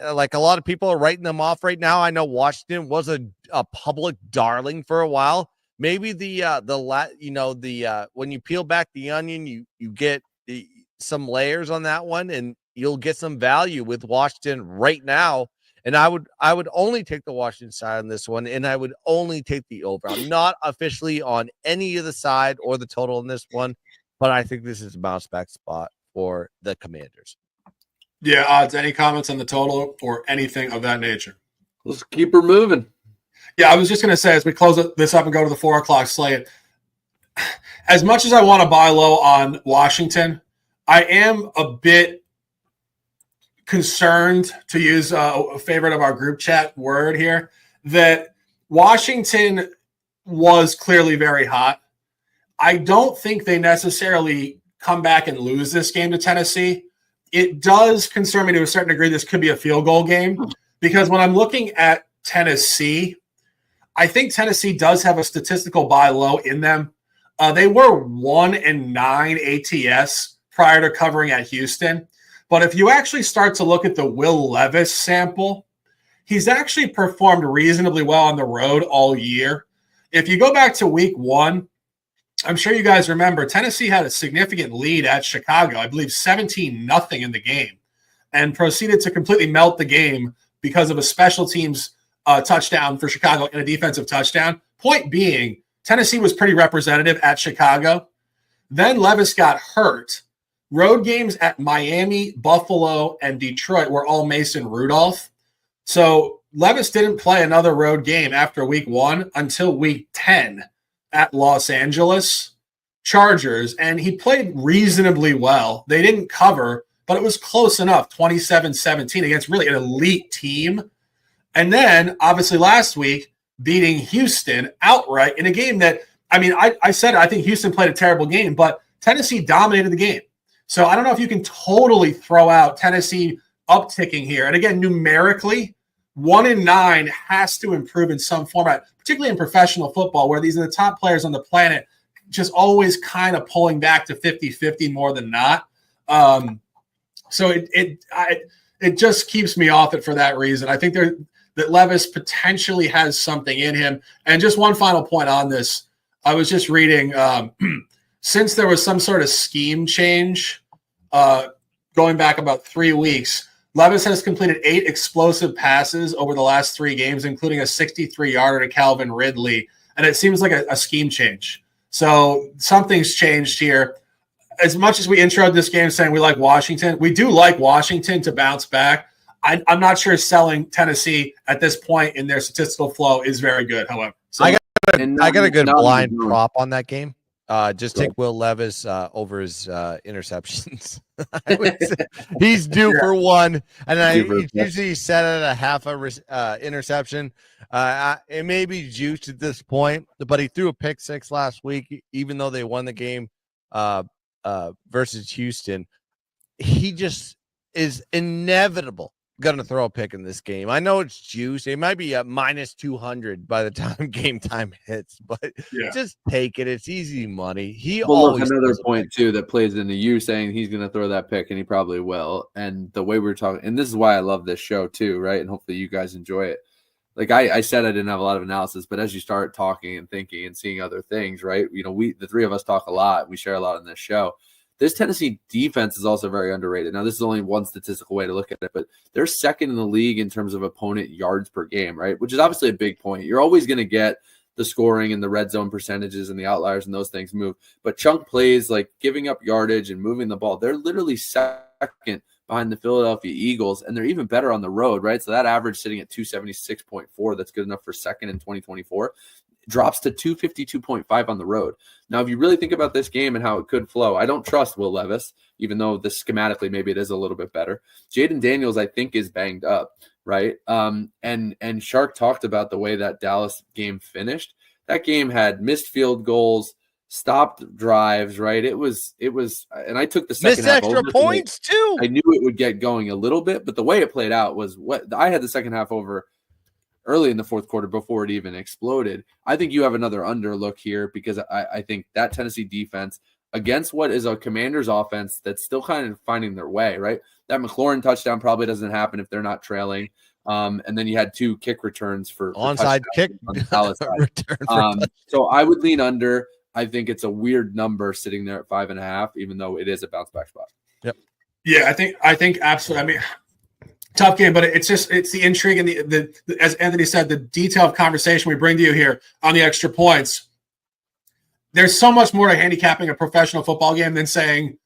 Like a lot of people are writing them off right now. I know Washington was a public darling for a while. Maybe when you peel back the onion, you get some layers on that one, and you'll get some value with Washington right now. And I would only take the Washington side on this one, and I would only take the over. I'm not officially on any of the side or the total in this one, but I think this is a bounce back spot for the Commanders. Yeah, odds. Any comments on the total or anything of that nature? Let's keep her moving. Yeah, I was just going to say, as we close this up and go to the 4 o'clock slate, as much as I want to buy low on Washington, I am a bit concerned, to use a favorite of our group chat word here, that Washington was clearly very hot. I don't think they necessarily come back and lose this game to Tennessee. It does concern me to a certain degree this could be a field goal game, because when I'm looking at Tennessee, I think Tennessee does have a statistical buy low in them. They were 1-9 ATS prior to covering at Houston. But if you actually start to look at the Will Levis sample, he's actually performed reasonably well on the road all year. If you go back to week 1, I'm sure you guys remember Tennessee had a significant lead at Chicago, I believe 17-0 in the game, and proceeded to completely melt the game because of a special teams touchdown for Chicago and a defensive touchdown. Point being, Tennessee was pretty representative at Chicago. Then Levis got hurt. Road games at Miami, Buffalo, and Detroit were all Mason Rudolph. So Levis didn't play another road game after week 1 until week 10 at Los Angeles Chargers, and he played reasonably well. They didn't cover, but it was close enough, 27-17 against really an elite team. And then, obviously, last week, beating Houston outright in a game that, I said I think Houston played a terrible game, but Tennessee dominated the game. So I don't know if you can totally throw out Tennessee upticking here. And again, numerically, 1-9 has to improve in some format, particularly in professional football, where these are the top players on the planet, just always kind of pulling back to 50-50 more than not. So it just keeps me off it for that reason. I think that Levis potentially has something in him. And just one final point on this. I was just reading, since there was some sort of scheme change going back about 3 weeks, Levis has completed 8 explosive passes over the last 3 games, including a 63-yarder to Calvin Ridley. And it seems like a scheme change. So something's changed here. As much as we introed this game saying we like Washington, we do like Washington to bounce back. I'm not sure selling Tennessee at this point in their statistical flow is very good, however. So I got a good blind prop on that game. Just take Will Levis over his interceptions. He's due for one, and I usually set it at a half a interception. It may be juiced at this point, but he threw a pick 6 last week, even though they won the game versus Houston. He just is inevitable going to throw a pick in this game. I know it's juice. It might be a minus 200 by the time game time hits, but just take it. It's easy money. Look, another point too that plays into you saying he's going to throw that pick, and he probably will. And the way we're talking, and this is why I love this show too, right? And hopefully you guys enjoy it. Like I said, I didn't have a lot of analysis, but as you start talking and thinking and seeing other things, right? The 3 of us talk a lot. We share a lot on this show. This Tennessee defense is also very underrated. Now, this is only one statistical way to look at it, but they're second in the league in terms of opponent yards per game, right? Which is obviously a big point. You're always going to get the scoring and the red zone percentages and the outliers and those things move. But chunk plays like giving up yardage and moving the ball, they're literally second behind the Philadelphia Eagles, and they're even better on the road, right? So that average sitting at 276.4, that's good enough for second in 2024. Drops to 252.5 on the road. Now, if you really think about this game and how it could flow, I don't trust Will Levis, even though this schematically maybe it is a little bit better. Jaden Daniels, I think, is banged up, right? And Shark talked about the way that Dallas game finished. That game had missed field goals, stopped drives, right? It was, and I took the second half extra over. Points too. I knew it would get going a little bit, but the way it played out was what I had the second half over early in the fourth quarter before it even exploded. I think you have another underlook here because I think that Tennessee defense, against what is a Commanders offense that's still kind of finding their way, right? That McLaurin touchdown probably doesn't happen if they're not trailing. And then you had 2 kick returns for onside kick on the Dallas side. return. So I would lean under. I think it's a weird number sitting there at 5.5, even though it is a bounce back spot. Yep. Yeah, I think absolutely. I mean, tough game, but it's the intrigue and the as Anthony said, the detailed conversation we bring to you here on the extra points. There's so much more to handicapping a professional football game than saying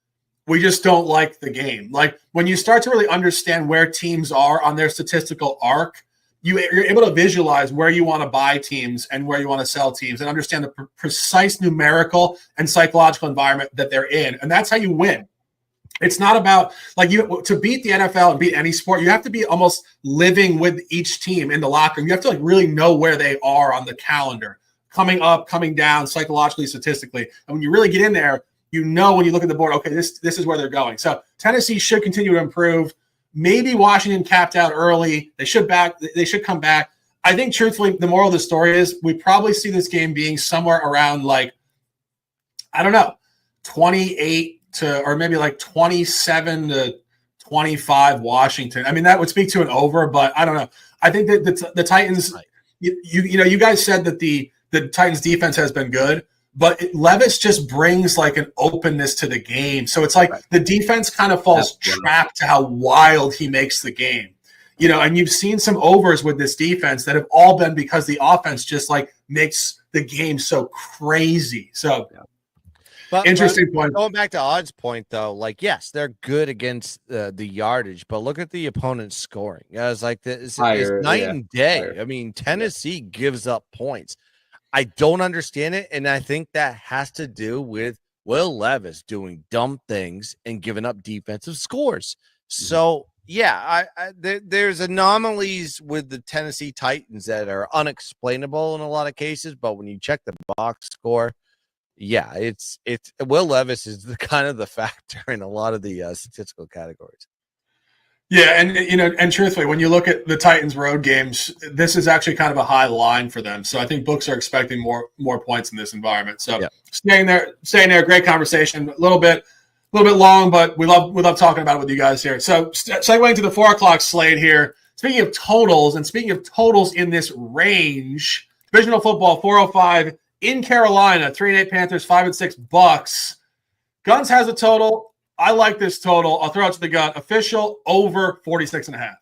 we just don't like the game. Like when you start to really understand where teams are on their statistical arc, you're able to visualize where you want to buy teams and where you want to sell teams and understand the precise numerical and psychological environment that they're in. And that's how you win. It's not about to beat the NFL and beat any sport. You have to be almost living with each team in the locker room. You have to really know where they are on the calendar, coming up, coming down, psychologically, statistically. And when you really get in there, when you look at the board, okay, this is where they're going. So Tennessee should continue to improve. Maybe Washington capped out early. They should come back. I think, truthfully, the moral of the story is we probably see this game being somewhere around 28 to, or maybe 27 to 25 Washington. I mean, that would speak to an over, but I don't know. I think that the Titans, you guys said that the Titans defense has been good, but Levis just brings an openness to the game. So it's the defense kind of falls trapped to how wild he makes the game. And you've seen some overs with this defense that have all been because the offense just makes the game so crazy. So interesting point. Going back to Odd's point, though, yes, they're good against the yardage, but look at the opponent's scoring. It's it's night and day. Higher. I mean, Tennessee gives up points. I don't understand it, and I think that has to do with Will Levis doing dumb things and giving up defensive scores. So, there's anomalies with the Tennessee Titans that are unexplainable in a lot of cases, but when you check the box score, it's Will Levis is the kind of the factor in a lot of the statistical categories. Yeah, and truthfully, when you look at the Titans' road games, this is actually kind of a high line for them. So I think books are expecting more points in this environment. So staying there, great conversation. A little bit long, but we love talking about it with you guys here. So segueing to the 4:00 slate here. Speaking of totals in this range, divisional football 405 in Carolina, 3-8 Panthers, 5-6 Bucks. Guns has a total. I like this total. I'll throw it to the gun. Official over 46.5.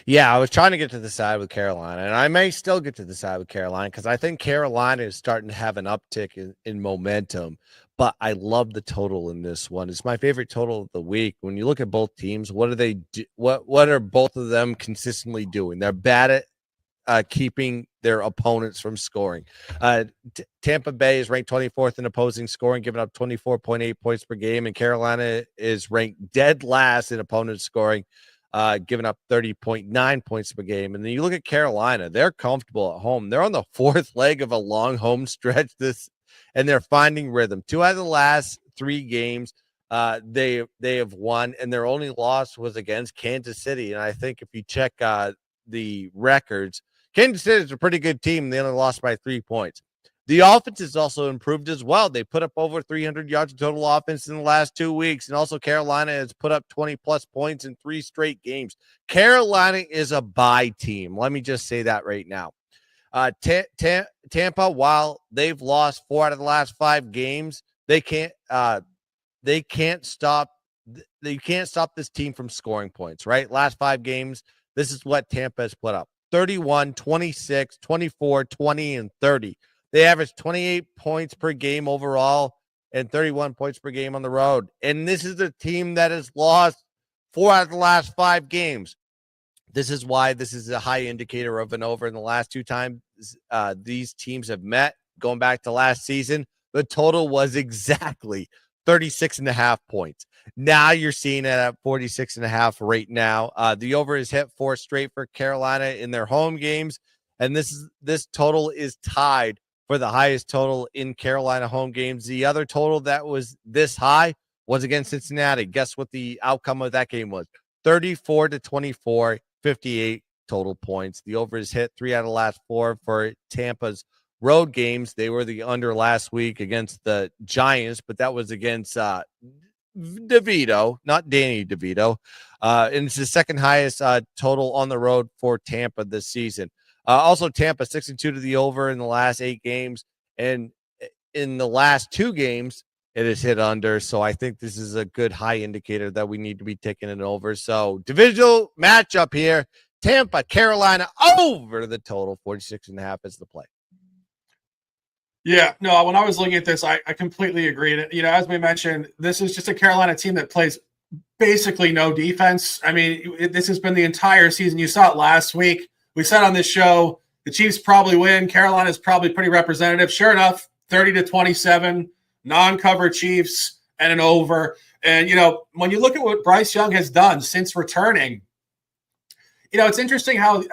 Yeah, I was trying to get to the side with Carolina, and I may still get to the side with Carolina because I think Carolina is starting to have an uptick in momentum. But I love the total in this one. It's my favorite total of the week. When you look at both teams, what do they do? What are both of them consistently doing? They're bad at keeping their opponents from scoring. Tampa Bay is ranked 24th in opposing scoring, giving up 24.8 points per game, and Carolina is ranked dead last in opponent scoring, giving up 30.9 points per game. And then you look at Carolina, they're comfortable at home. They're on the 4th leg of a long home stretch and they're finding rhythm. 2 out of the last 3 games they have won, and their only loss was against Kansas City. And I think if you check the records, Kansas City is a pretty good team. They only lost by 3 points. The offense has also improved as well. They put up over 300 yards of total offense in the last 2 weeks. And also Carolina has put up 20-plus points in 3 straight games. Carolina is a bye team. Let me just say that right now. Tampa, while they've lost 4 out of the last 5 games, they can't stop this team from scoring points, right? Last 5 games, this is what Tampa has put up. 31, 26, 24, 20, and 30. They average 28 points per game overall and 31 points per game on the road. And this is a team that has lost 4 out of the last 5 games. This is why this is a high indicator of an over in the last 2 times these teams have met. Going back to last season, the total was exactly 36.5 points. Now you're seeing it at 46.5 right now. The over is hit 4 straight for Carolina in their home games. And this total is tied for the highest total in Carolina home games. The other total that was this high was against Cincinnati. Guess what the outcome of that game was? 34-24, 58 total points. The over is hit 3 out of the last 4 for Tampa's road games. They were the under last week against the Giants, but that was against DeVito, not Danny DeVito. And it's the second highest total on the road for Tampa this season. Also, Tampa 6-2 to the over in the last 8 games. And in the last 2 games, it has hit under. So I think this is a good high indicator that we need to be taking it over. So divisional matchup here. Tampa, Carolina over the total. 46.5 is the play. Yeah, no, when I was looking at this, I completely agree. You know, as we mentioned, this is just a Carolina team that plays basically no defense. I mean, this has been the entire season. You saw it last week. We said on this show, the Chiefs probably win. Carolina's probably pretty representative. Sure enough, 30-27, non-cover Chiefs and an over. And, you know, when you look at what Bryce Young has done since returning, you know, it's interesting how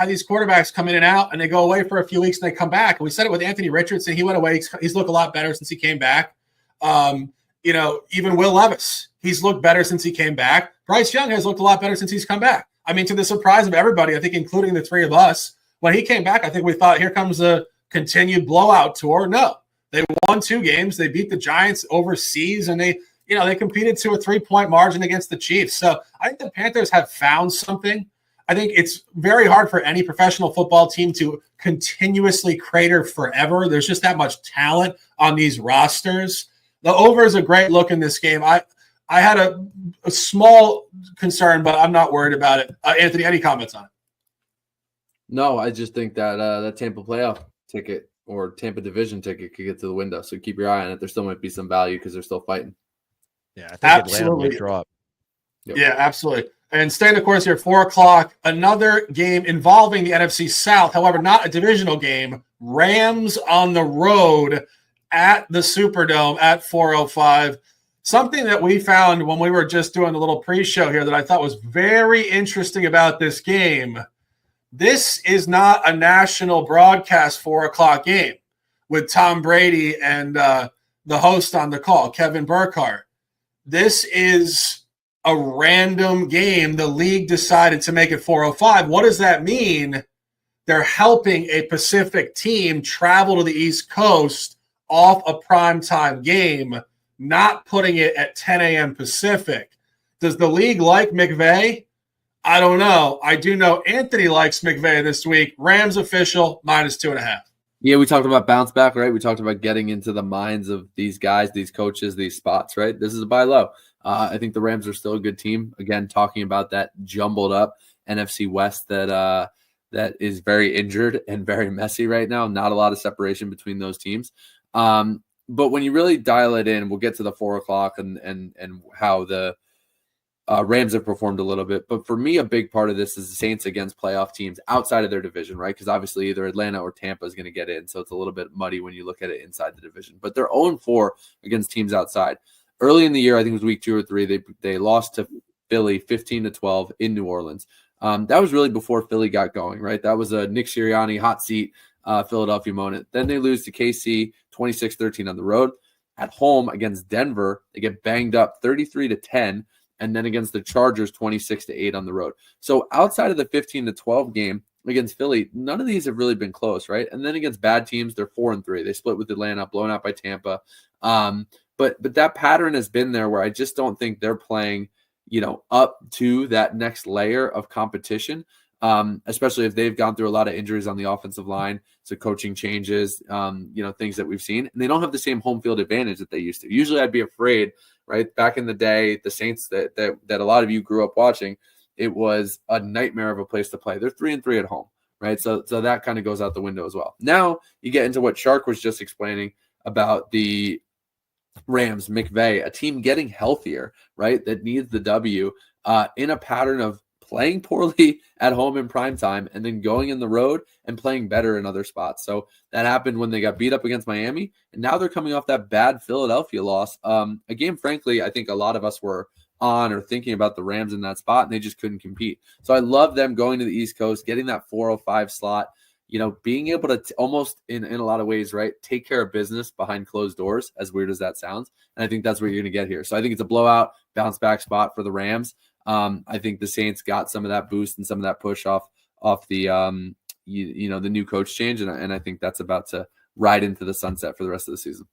these quarterbacks come in and out and they go away for a few weeks and they come back. And we said it with Anthony Richardson. He went away. He's looked a lot better since he came back. You know, even Will Levis, he's looked better since he came back. Bryce Young has looked a lot better since he's come back. I mean, to the surprise of everybody, I think, including the three of us, when he came back, I think we thought, here comes a continued blowout tour. No, they won 2 games. They beat the Giants overseas, and they competed to a 3-point margin against the Chiefs. So I think the Panthers have found something. I think it's very hard for any professional football team to continuously crater forever. There's just that much talent on these rosters. The over is a great look in this game. I had a small concern, but I'm not worried about it. Anthony, any comments on it? No, I just think that that Tampa playoff ticket or Tampa division ticket could get to the window. So keep your eye on it. There still might be some value because they're still fighting. Yeah, I think Atlanta might drop. Yep. Yeah, absolutely. And staying the course here, 4 o'clock, another game involving the NFC South. However, not a divisional game. Rams on the road at the Superdome at 4:05. Something that we found when we were just doing a little pre-show here that I thought was very interesting about this game. This is not a national broadcast 4 o'clock game with Tom Brady and the host on the call, Kevin Burkhardt. This is a random game. The league decided to make it 4:05. What does that mean? They're helping a Pacific team travel to the East Coast off a primetime game, not putting it at 10 a.m. Pacific. Does the league like McVay? I don't know. I do know Anthony likes McVay this week. Rams official, -2.5. Yeah, we talked about bounce back, right? We talked about getting into the minds of these guys, these coaches, these spots, right? This is a buy low. I think the Rams are still a good team. Again, talking about that jumbled up NFC West that is very injured and very messy right now. Not a lot of separation between those teams. But when you really dial it in, we'll get to the 4 o'clock and how the Rams have performed a little bit. But for me, a big part of this is the Saints against playoff teams outside of their division, right? Because obviously either Atlanta or Tampa is going to get in. So it's a little bit muddy when you look at it inside the division. But they're 0-4 against teams outside. Early in the year, I think it was week 2 or 3, they lost to Philly 15-12 in New Orleans. That was really before Philly got going, right? That was a Nick Sirianni hot seat Philadelphia moment. Then they lose to KC 26-13 on the road. At home against Denver, they get banged up 33-10. And then against the Chargers, 26-8 on the road. So outside of the 15-12 game against Philly, none of these have really been close, right? And then against bad teams, they're 4-3. They split with Atlanta, blown out by Tampa. But that pattern has been there where I just don't think they're playing, up to that next layer of competition, especially if they've gone through a lot of injuries on the offensive line, so coaching changes, things that we've seen. And they don't have the same home field advantage that they used to. Usually I'd be afraid, right? Back in the day, the Saints that a lot of you grew up watching, it was a nightmare of a place to play. They're 3-3 at home, right? So that kind of goes out the window as well. Now you get into what Shark was just explaining about the Rams, McVay, a team getting healthier, right? That needs the W in a pattern of playing poorly at home in prime time and then going in the road and playing better in other spots. So that happened when they got beat up against Miami, and now they're coming off that bad Philadelphia loss. A game, frankly, I think a lot of us were on or thinking about the Rams in that spot, and they just couldn't compete. So I love them going to the East Coast, getting that 4:05 slot, being able to almost in a lot of ways, right, take care of business behind closed doors, as weird as that sounds. And I think that's what you're going to get here. So I think it's a blowout, bounce back spot for the Rams. I think the Saints got some of that boost and some of that push off the the new coach change, and I think that's about to ride into the sunset for the rest of the season.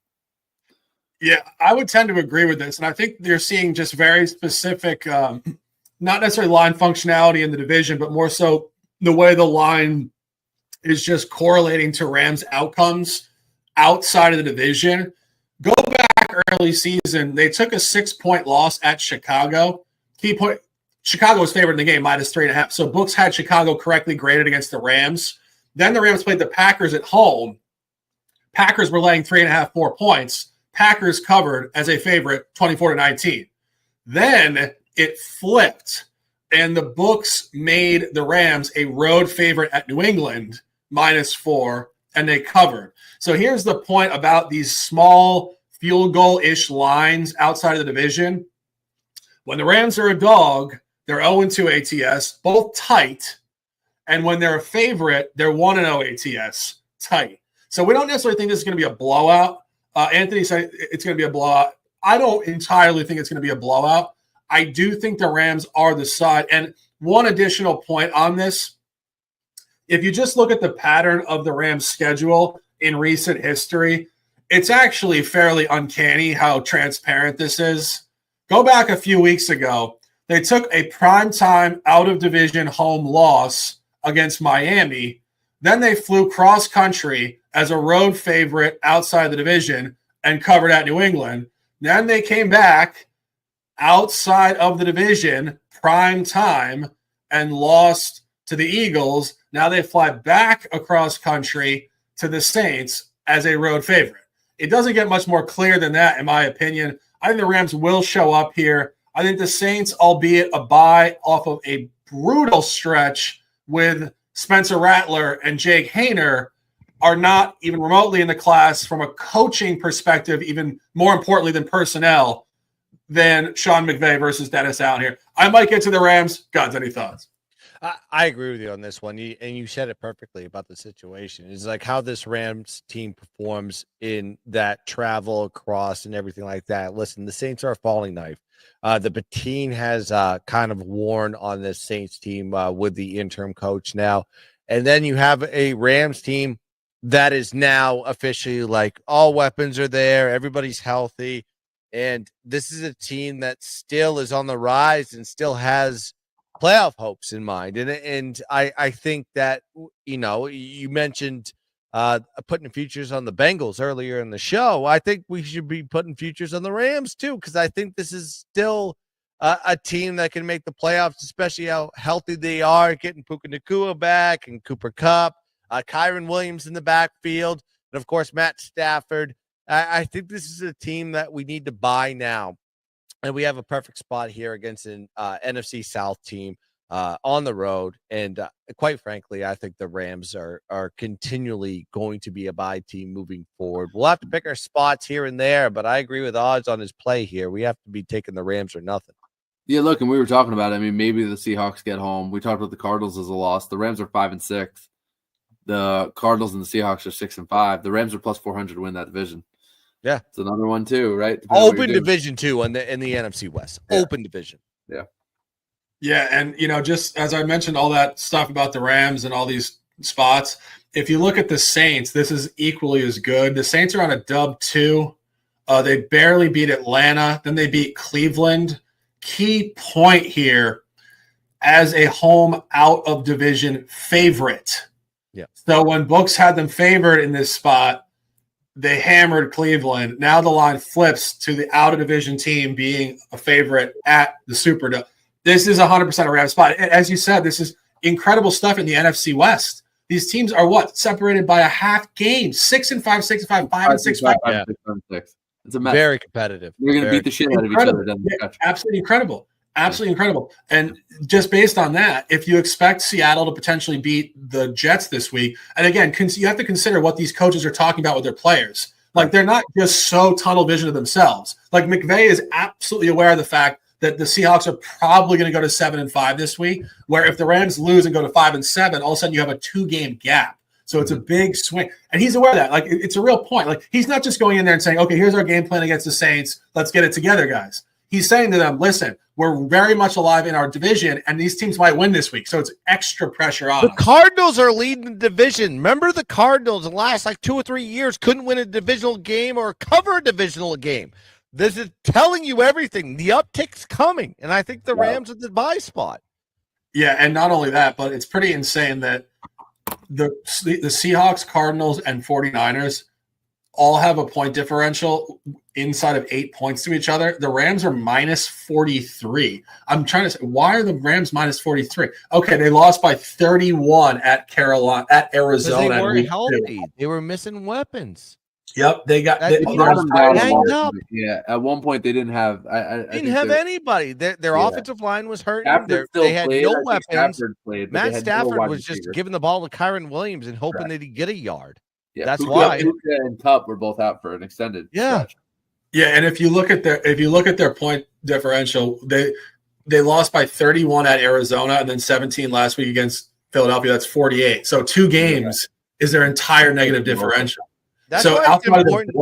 Yeah, I would tend to agree with this, and I think you're seeing just very specific, not necessarily line functionality in the division, but more so the way the line is just correlating to Rams outcomes outside of the division. Go back early season, they took a 6-point loss at Chicago. Key point, Chicago was favored in the game, -3.5. So books had Chicago correctly graded against the Rams. Then the Rams played the Packers at home. Packers were laying 3.5, 4 points. Packers covered as a favorite 24-19. Then it flipped, and the books made the Rams a road favorite at New England, -4, and they covered. So here's the point about these small field goal-ish lines outside of the division. When the Rams are a dog, they're 0-2 ATS, both tight. And when they're a favorite, they're 1-0 ATS, tight. So we don't necessarily think this is going to be a blowout. Anthony said it's going to be a blowout. I don't entirely think it's going to be a blowout. I do think the Rams are the side. And one additional point on this, if you just look at the pattern of the Rams' schedule in recent history, it's actually fairly uncanny how transparent this is. Go back a few weeks ago. They took a primetime out-of-division home loss against Miami. Then they flew cross-country as a road favorite outside the division and covered at New England. Then they came back outside of the division, prime time, and lost to the Eagles. Now they fly back across country to the Saints as a road favorite. It doesn't get much more clear than that, in my opinion. I think the Rams will show up here. I think the Saints, albeit a bye off of a brutal stretch with Spencer Rattler and Jake Hayner, are not even remotely in the class from a coaching perspective, even more importantly than personnel, than Sean McVay versus Dennis Allen here. I might get to the Rams. God's any thoughts? I agree with you on this one. You said it perfectly about the situation. It's like how this Rams team performs in that travel across and everything like that. Listen, the Saints are a falling knife. The patine has kind of worn on this Saints team with the interim coach now. And then you have a Rams team that is now officially like all weapons are there. Everybody's healthy. And this is a team that still is on the rise and still has playoff hopes in mind. And I think that, you mentioned putting futures on the Bengals earlier in the show. I think we should be putting futures on the Rams too, because I think this is still a team that can make the playoffs, especially how healthy they are, getting Puka Nacua back and Cooper Kupp, Kyron Williams in the backfield, and of course Matt Stafford. I think this is a team that we need to buy now. And we have a perfect spot here against an NFC South team on the road. And quite frankly, I think the Rams are continually going to be a buy team moving forward. We'll have to pick our spots here and there, but I agree with Odds on his play here. We have to be taking the Rams or nothing. Yeah, look, and we were talking about it. I mean, maybe the Seahawks get home. We talked about the Cardinals as a loss. The Rams are 5-6. The Cardinals and the Seahawks are 6-5. The Rams are plus 400 to win that division. Yeah, it's another one too, right? Open division too in the NFC West. Yeah. Open division. Yeah, and just as I mentioned, all that stuff about the Rams and all these spots. If you look at the Saints, this is equally as good. The Saints are on a dub 2. They barely beat Atlanta. Then they beat Cleveland. Key point here, as a home out of division favorite. Yeah. So when books had them favored in this spot, they hammered Cleveland. Now the line flips to the out-of-division team being a favorite at the Superdome. This is 100% a Rams spot. As you said, this is incredible stuff in the NFC West. These teams are separated by a half game. 6-5, 6-5, 5-6, 5. Yeah. It's a mess. Very competitive. They're going to beat the shit out of each other. Yeah, absolutely incredible. Absolutely incredible. And just based on that, if you expect Seattle to potentially beat the Jets this week, and again, you have to consider what these coaches are talking about with their players. Like, they're not just so tunnel vision of themselves. Like, McVay is absolutely aware of the fact that the Seahawks are probably going to go to 7-5 this week, where if the Rams lose and go to 5-7, all of a sudden you have a 2-game gap. So it's a big swing. And he's aware of that. Like, it's a real point. Like, he's not just going in there and saying, okay, here's our game plan against the Saints. Let's get it together, guys. He's saying to them, listen, we're very much alive in our division, and these teams might win this week. So it's extra pressure on The us. Cardinals are leading the division. Remember the Cardinals in the last 2 or 3 years couldn't win a divisional game or cover a divisional game. This is telling you everything. The uptick's coming, and I think the Rams are the buy spot. Yeah, and not only that, but it's pretty insane that the Seahawks, Cardinals, and 49ers all have a point differential inside of 8 points to each other. The Rams are minus 43. I'm trying to say, why are the Rams minus 43? Okay, they lost by 31 at Arizona. They weren't healthy. They were missing weapons. Yep, they got That team was banged up. Yeah, at one point they didn't have. I didn't have anybody. Their offensive line was hurting. They had played. no weapons. Matt Stafford was just giving the ball to Kyron Williams and hoping that he'd get a yard. Yeah, that's Puka, why. Puka and Kupp were both out for an extended stretch. Yeah, and if you look at their point differential, they lost by 31 at Arizona and then 17 last week against Philadelphia. That's 48. So 2 games is their entire negative differential. That's so why it's important.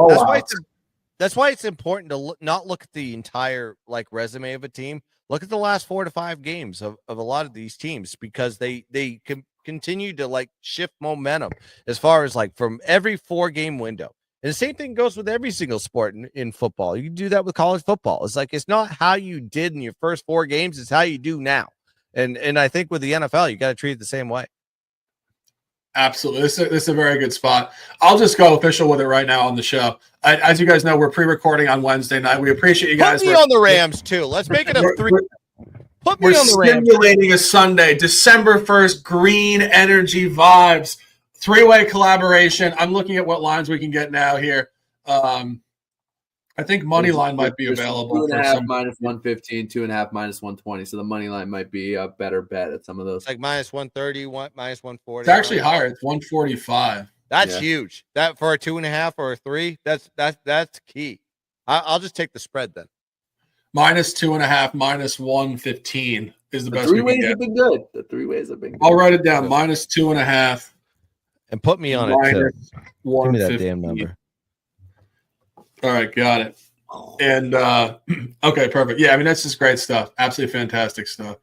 That's why it's important to not look at the entire resume of a team. Look at the last 4 to 5 games of a lot of these teams, because they can continue to shift momentum as far as from every 4-game window. And the same thing goes with every single sport in football. You can do that with college football. It's it's not how you did in your first 4 games, it's how you do now. And I think with the NFL, you got to treat it the same way. Absolutely. This is a very good spot. I'll just go official with it right now on the show. As you guys know, we're pre-recording on Wednesday night. We appreciate you guys. Put me on the Rams, too. Let's make it a 3. Put me We're on the Rams. simulating a Sunday, December 1st, green energy vibes, 3-way collaboration. I'm looking at what lines we can get now here. I think money line might be available. 2.5 minus 115, 2.5 minus 120. So the money line might be a better bet at some of those. Minus 130, minus 140. It's actually higher. It's 145. That's huge. That for a 2.5 or a 3, that's key. I'll just take the spread then. Minus 2.5, minus 115 is the best. 3 ways have been good. The 3 ways have been good. I'll write it down. Minus 2.5. And put me on it too. Give me that damn number. All right, got it. And okay, perfect. Yeah, I mean that's just great stuff. Absolutely fantastic stuff.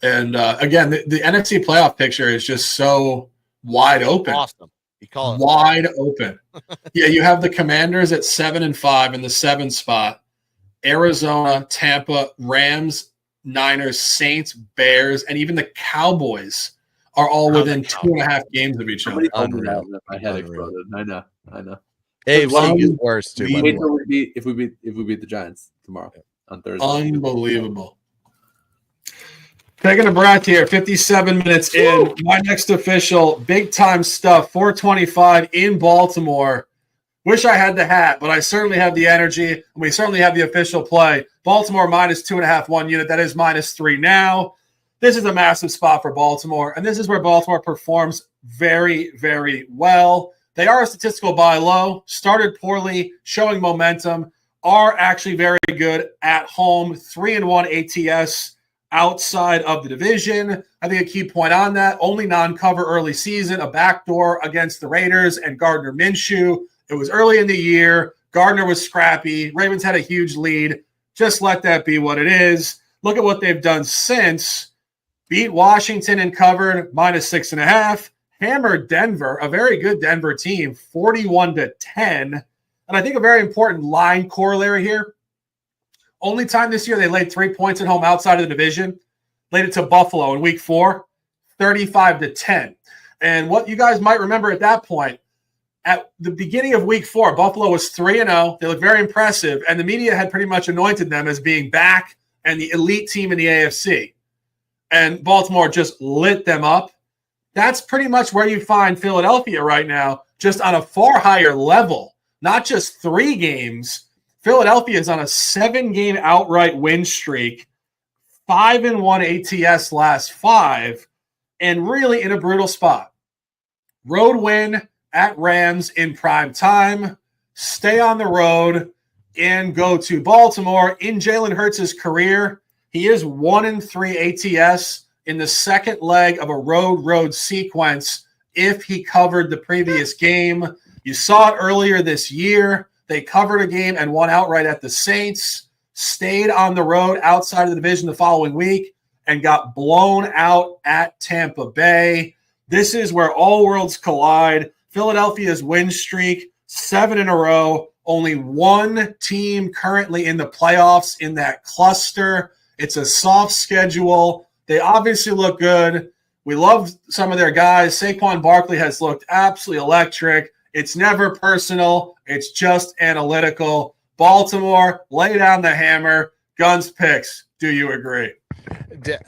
And again, the NFC playoff picture is just so wide open. Awesome. You call it wide open. Yeah, you have the Commanders at 7-5 in the 7th spot. Arizona, Tampa, Rams, Niners, Saints, Bears, and even the Cowboys are all within 2.5 games of each other. My head exploded. I know. AFC is worse too. If we beat the Giants tomorrow on Thursday. Unbelievable. Taking a breath here, 57 minutes in. My next official, big time stuff, 425 in Baltimore. Wish I had the hat, but I certainly have the energy, and we certainly have the official play. Baltimore minus 2.5, 1 unit. That is minus 3 now. This is a massive spot for Baltimore, and this is where Baltimore performs very, very well. They are a statistical buy low, started poorly, showing momentum, are actually very good at home, 3-1 ATS outside of the division. I think a key point on that, only non-cover early season, a backdoor against the Raiders and Gardner Minshew. It was early in the year. Gardner was scrappy. Ravens had a huge lead. Just let that be what it is. Look at what they've done since. Beat Washington and covered, minus 6.5. Hammered Denver, a very good Denver team, 41-10. And I think a very important line corollary here. Only time this year they laid 3 points at home outside of the division. Laid it to Buffalo in week 4, 35-10. And what you guys might remember at that point, at the beginning of week 4, Buffalo was 3-0. They looked very impressive, and the media had pretty much anointed them as being back and the elite team in the AFC. And Baltimore just lit them up. That's pretty much where you find Philadelphia right now, just on a far higher level. Not just 3 games. Philadelphia is on a 7-game outright win streak, 5-1 ATS last 5, and really in a brutal spot. Road win at Rams in prime time, stay on the road, and go to Baltimore. In Jalen Hurts' career, he is 1-3 ATS in the second leg of a road sequence if he covered the previous game. You saw it earlier this year. They covered a game and won outright at the Saints. stayed on the road outside of the division the following week and got blown out at Tampa Bay. This is where all worlds collide. Philadelphia's win streak, 7 in a row. Only one team currently in the playoffs in that cluster. It's a soft schedule. They obviously look good. We love some of their guys. Saquon Barkley has looked absolutely electric. It's never personal. It's just analytical. Baltimore, lay down the hammer. Guns picks. Do you agree?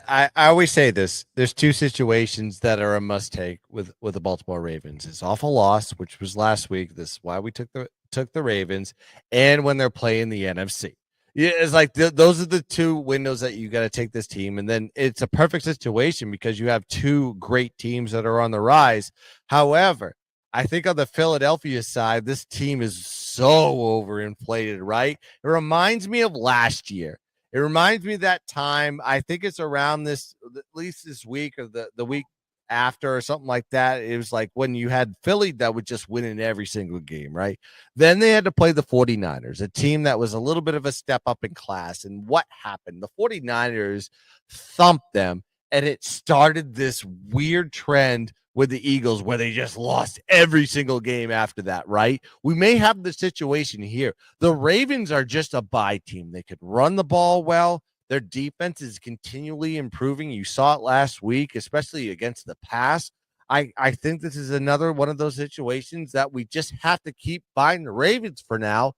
I always say this. There's two situations that are a must take with the Baltimore Ravens. It's awful loss, which was last week. This is why we took the Ravens, and when they're playing the NFC. Yeah, it's like those are the two windows that you got to take this team, and then it's a perfect situation because you have two great teams that are on the rise. However, I think on the Philadelphia side, this team is so overinflated, right? It reminds me of last year. It reminds me of that time. I think it's around this, at least this week or the week after or something like that. It was like when you had Philly that would just win in every single game, right? Then they had to play the 49ers, a team that was a little bit of a step up in class. And what happened? The 49ers thumped them, and it started this weird trend with the Eagles where they just lost every single game after that, right? We may have the situation here. The Ravens are just a bye team. They could run the ball well. Their defense is continually improving. You saw it last week, especially against the pass. I think this is another one of those situations that we just have to keep buying the Ravens for now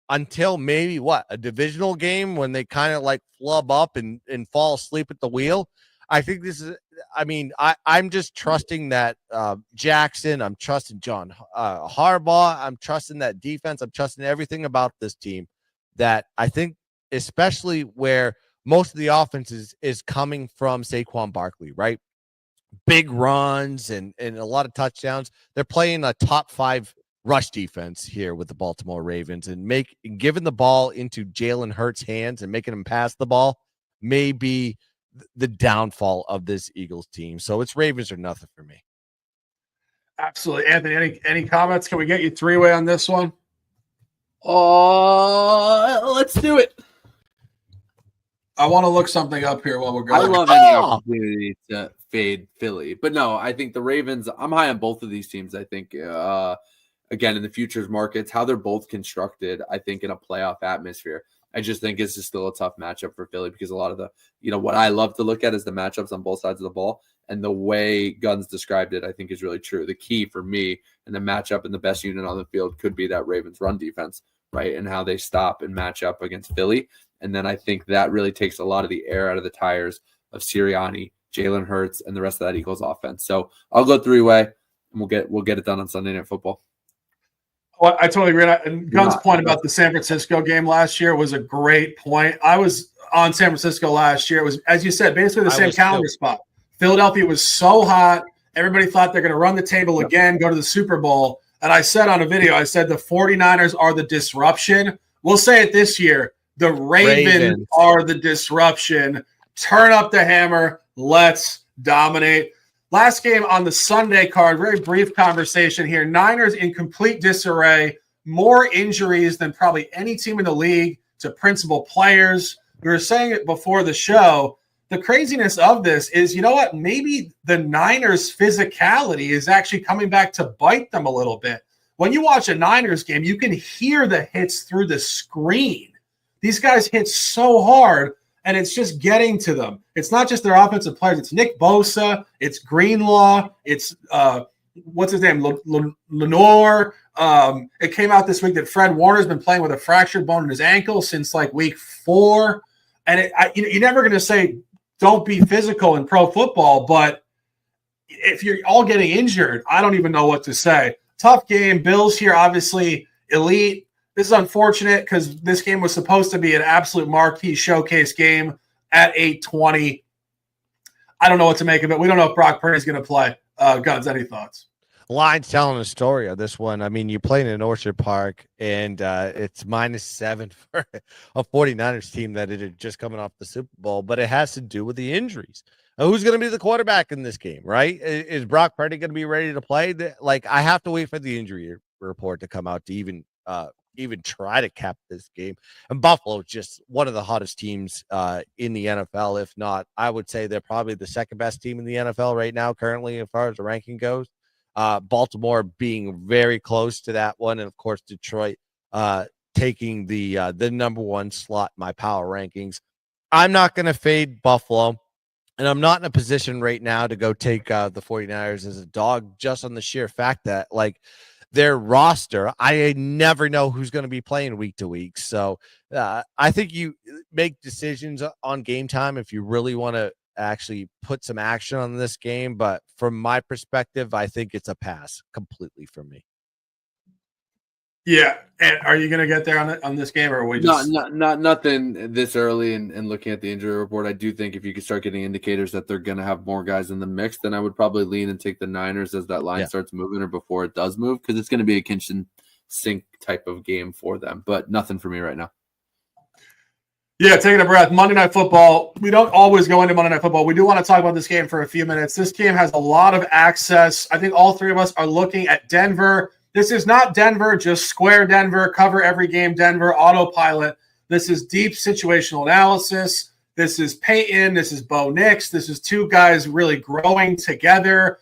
until maybe a divisional game when they kind of like flub up and fall asleep at the wheel. I think this is, I'm just trusting that Jackson. I'm trusting John Harbaugh. I'm trusting that defense. I'm trusting everything about this team that I think, especially where most of the offense is coming from Saquon Barkley, right? Big runs and a lot of touchdowns. They're playing a top 5 rush defense here with the Baltimore Ravens, and giving the ball into Jalen Hurts' hands and making him pass the ball may be the downfall of this Eagles team. So it's Ravens or nothing for me. Absolutely. Anthony, any comments? Can we get you 3-way on this one? Let's do it. I want to look something up here while we're going. I love any opportunity to fade Philly. But no, I think the Ravens, I'm high on both of these teams. I think, again, in the futures markets, how they're both constructed, I think in a playoff atmosphere, I just think it's just still a tough matchup for Philly because a lot of the, what I love to look at is the matchups on both sides of the ball. And the way Guns described it, I think is really true. The key for me and the matchup and the best unit on the field could be that Ravens run defense, right? And how they stop and match up against Philly. And then I think that really takes a lot of the air out of the tires of Sirianni, Jalen Hurts, and the rest of that Eagles offense. So I'll go 3-way, and we'll get it done on Sunday Night Football. Well, I totally agree. And Gunn's point about the San Francisco game last year was a great point. I was on San Francisco last year. It was, as you said, basically the same calendar spot. Philadelphia was so hot. Everybody thought they're going to run the table again, go to the Super Bowl. And I said on a video, I said the 49ers are the disruption. We'll say it this year. The Ravens are the disruption. Turn up the hammer. Let's dominate. Last game on the Sunday card, very brief conversation here. Niners in complete disarray, more injuries than probably any team in the league to principal players. We were saying it before the show. The craziness of this is, you know what? Maybe the Niners' physicality is actually coming back to bite them a little bit. When you watch a Niners game, you can hear the hits through the screen. These guys hit so hard, and it's just getting to them. It's not just their offensive players. It's Nick Bosa. It's Greenlaw. It's what's his name? Lenore. It came out this week that Fred Warner's been playing with a fractured bone in his ankle since like week 4. And you're never going to say don't be physical in pro football, but if you're all getting injured, I don't even know what to say. Tough game. Bills here, obviously elite. This is unfortunate because this game was supposed to be an absolute marquee showcase game at 8:20. I don't know what to make of it. We don't know if Brock Purdy's going to play. Guns, any thoughts? Line's telling a story of this one. I mean, you're playing in Orchard Park, and it's -7 for a 49ers team that it had just coming off the Super Bowl, but it has to do with the injuries. Who's going to be the quarterback in this game, right? Is Brock Purdy going to be ready to play? Like, I have to wait for the injury report to come out to even even try to cap this game. And Buffalo is just one of the hottest teams in the NFL. If not, I would say they're probably the second best team in the NFL right now, currently, as far as the ranking goes. Baltimore being very close to that one. And of course, Detroit taking the number one slot in my power rankings. I'm not going to fade Buffalo. And I'm not in a position right now to go take the 49ers as a dog, just on the sheer fact that, like, their roster, I never know who's going to be playing week to week. So I think you make decisions on game time if you really want to actually put some action on this game. But from my perspective, I think it's a pass completely for me. Yeah, and are you going to get there on this game, or are we just not nothing this early? And looking at the injury report, I do think if you could start getting indicators that they're going to have more guys in the mix, then I would probably lean and take the Niners as that line starts moving or before it does move, because it's going to be a kitchen sink type of game for them. But nothing for me right now. Yeah, taking a breath. Monday Night Football. We don't always go into Monday Night Football. We do want to talk about this game for a few minutes. This game has a lot of access. I think all three of us are looking at Denver. This is not Denver, just square Denver, cover every game Denver, autopilot. This is deep situational analysis. This is Peyton. This is Bo Nix. This is two guys really growing together.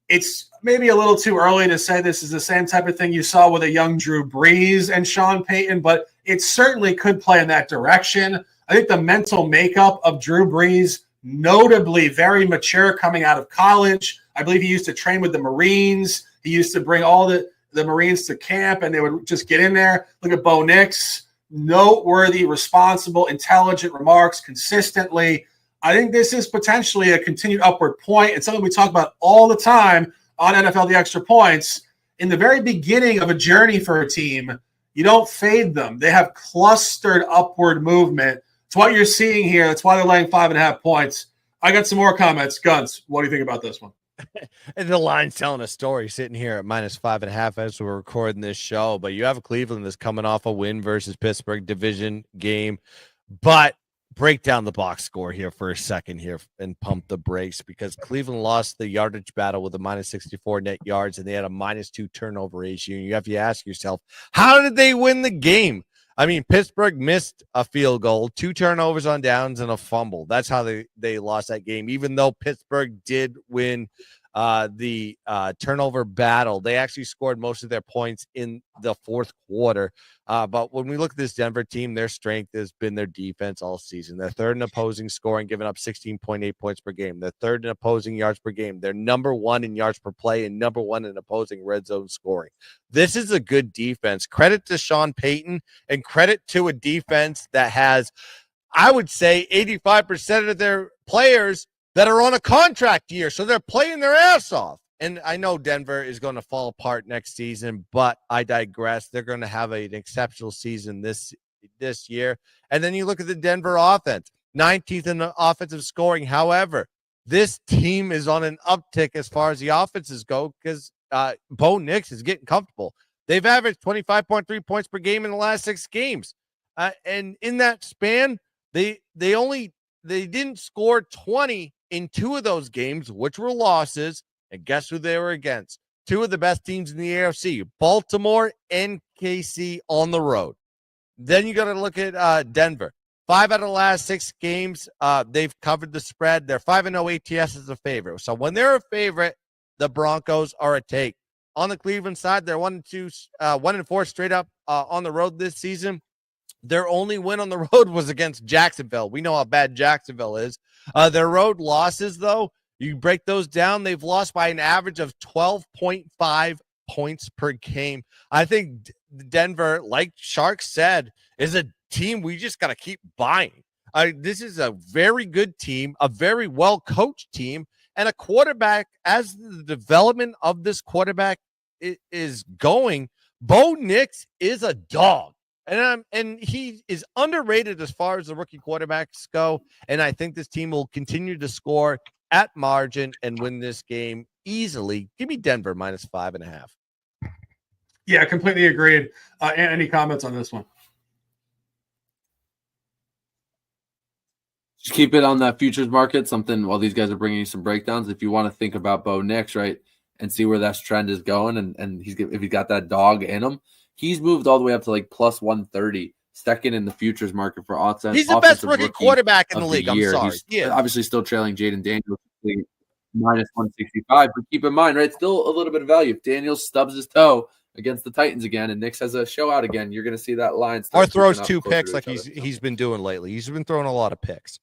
It's maybe a little too early to say this is the same type of thing you saw with a young Drew Brees and Sean Payton, but it certainly could play in that direction. I think the mental makeup of Drew Brees, notably very mature coming out of college. I believe he used to train with the Marines. He used to bring all the Marines to camp, and they would just get in there. Look at Bo Nix, noteworthy, responsible, intelligent remarks consistently. I think this is potentially a continued upward point. It's something we talk about all the time on NFL The Extra Points. In the very beginning of a journey for a team, you don't fade them. They have clustered upward movement. It's what you're seeing here. That's why they're laying 5.5 points. I got some more comments. Guns, what do you think about this one? And the line's telling a story sitting here at -5.5 as we're recording this show. But you have Cleveland that's coming off a win versus Pittsburgh division game. But break down the box score here for a second here and pump the brakes, because Cleveland lost the yardage battle with a -64 net yards, and they had a -2 turnover ratio. And you have to ask yourself, how did they win the game? I mean, Pittsburgh missed a field goal, 2 turnovers on downs, and a fumble. That's how they lost that game. Even though Pittsburgh did win the turnover battle, they actually scored most of their points in the fourth quarter. But when we look at this Denver team, their strength has been their defense all season. They're third in opposing scoring, giving up 16.8 points per game. They're third in opposing yards per game. They're number 1 in yards per play and number 1 in opposing red zone scoring. This is a good defense. Credit to Sean Payton, and credit to a defense that has, I would say, 85% of their players that are on a contract year. So they're playing their ass off. And I know Denver is going to fall apart next season, but I digress. They're going to have an exceptional season this year. And then you look at the Denver offense, 19th in the offensive scoring. However, this team is on an uptick as far as the offenses go, because Bo Nix is getting comfortable. They've averaged 25.3 points per game in the last 6 games. And in that span, they didn't score 20 in 2 of those games, which were losses. And guess who they were against? 2 of the best teams in the AFC, Baltimore and KC on the road. Then you got to look at Denver. 5 out of the last 6 games, they've covered the spread. They're 5-0 ATS as a favorite. So when they're a favorite, the Broncos are a take. On the Cleveland side, they're 1-4 straight up on the road this season. Their only win on the road was against Jacksonville. We know how bad Jacksonville is. Their road losses, though, you break those down, they've lost by an average of 12.5 points per game. I think Denver, like Shark said, is a team we just got to keep buying. This is a very good team, a very well-coached team, and a quarterback, as the development of this quarterback is going, Bo Nix is a dog. And he is underrated as far as the rookie quarterbacks go. And I think this team will continue to score at margin and win this game easily. Give me Denver -5.5. Yeah, completely agreed. Any comments on this one? Just keep it on that futures market. Something while these guys are bringing you some breakdowns. If you want to think about Bo Nix, right, and see where that trend is going, and if he got that dog in him, He's moved all the way up to like plus 130, second in the futures market for offense. He's the best rookie quarterback in the league. Year. I'm sorry. He's obviously still trailing Jaden Daniels minus 165, but keep in mind, right, still a little bit of value. If Daniels stubs his toe against the Titans again and Knicks has a show out again, you're going to see that line or throws 2 picks like he's been doing lately. He's been throwing a lot of picks.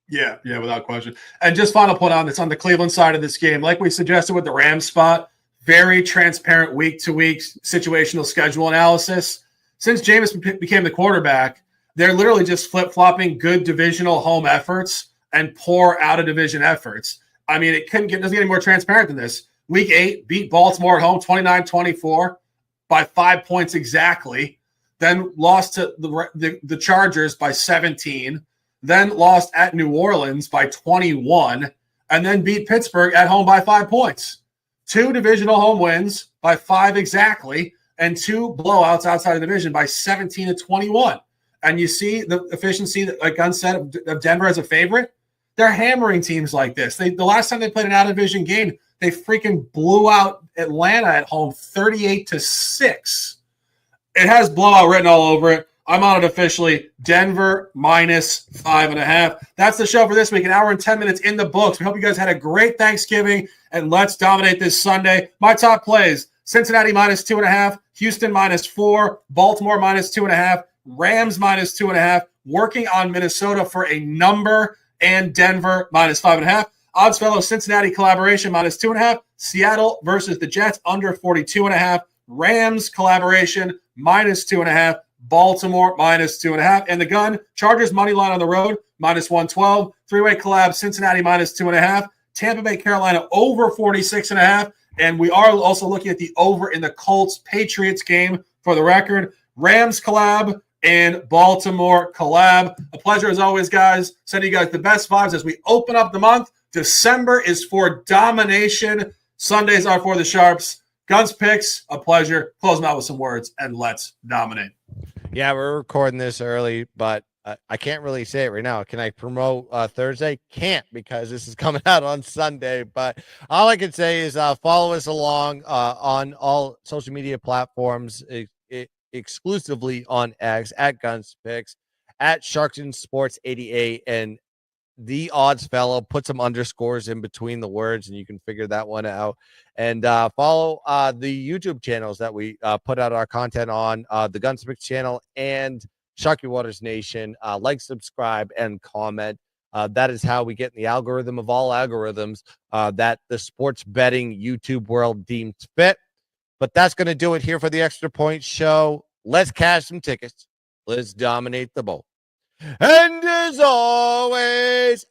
Yeah, without question. And just final point on this, on the Cleveland side of this game, like we suggested with the Rams spot, very transparent week-to-week situational schedule analysis. Since Jameis became the quarterback, they're literally just flip-flopping good divisional home efforts and poor out-of-division efforts. I mean, it doesn't get any more transparent than this. Week 8, beat Baltimore at home 29-24 by 5 points exactly. Then lost to the Chargers by 17. Then lost at New Orleans by 21. And then beat Pittsburgh at home by 5 points. 2 divisional home wins by 5 exactly. And 2 blowouts outside the division by 17-21. And you see the efficiency that, like Gunn said, of Denver as a favorite. They're hammering teams like this. The last time they played an out-of-division game, they freaking blew out Atlanta at home 38-6. It has blowout written all over it. I'm on it officially. Denver minus 5.5. That's the show for this week. An hour and 10 minutes in the books. We hope you guys had a great Thanksgiving, and let's dominate this Sunday. My top plays: Cincinnati minus 2.5, Houston minus 4, Baltimore minus 2.5, Rams minus 2.5, working on Minnesota for a number, and Denver minus 5.5. Odds fellow Cincinnati collaboration minus 2.5. Seattle versus the Jets under 42.5. Rams collaboration minus 2.5. Baltimore minus 2.5. And the Gun Chargers money line on the road minus 112. Three-way collab Cincinnati minus 2.5. Tampa Bay Carolina over 46.5. And we are also looking at the over in the Colts Patriots game for the record. Rams collab and Baltimore collab. A pleasure as always, guys. Sending you guys the best vibes as we open up the month. December is for domination. Sundays are for the Sharps. Guns picks, a pleasure. Close them out with some words, and let's dominate. Yeah, we're recording this early, but I can't really say it right now. Can I promote Thursday? Can't, because this is coming out on Sunday. But all I can say is follow us along on all social media platforms, exclusively on X, at Guns Picks, at Sharks and Sports 88, and the odds fellow. Put some underscores in between the words, and you can figure that one out. And follow the YouTube channels that we put out our content on, the Guns Picks channel and Sharky Waters Nation. Like, subscribe, and comment. That is how we get in the algorithm of all algorithms that the sports betting YouTube world deems fit. But that's going to do it here for the Extra Point Show. Let's cash some tickets. Let's dominate the bowl. And as always,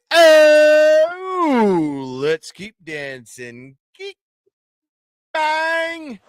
let's keep dancing. Geek bang.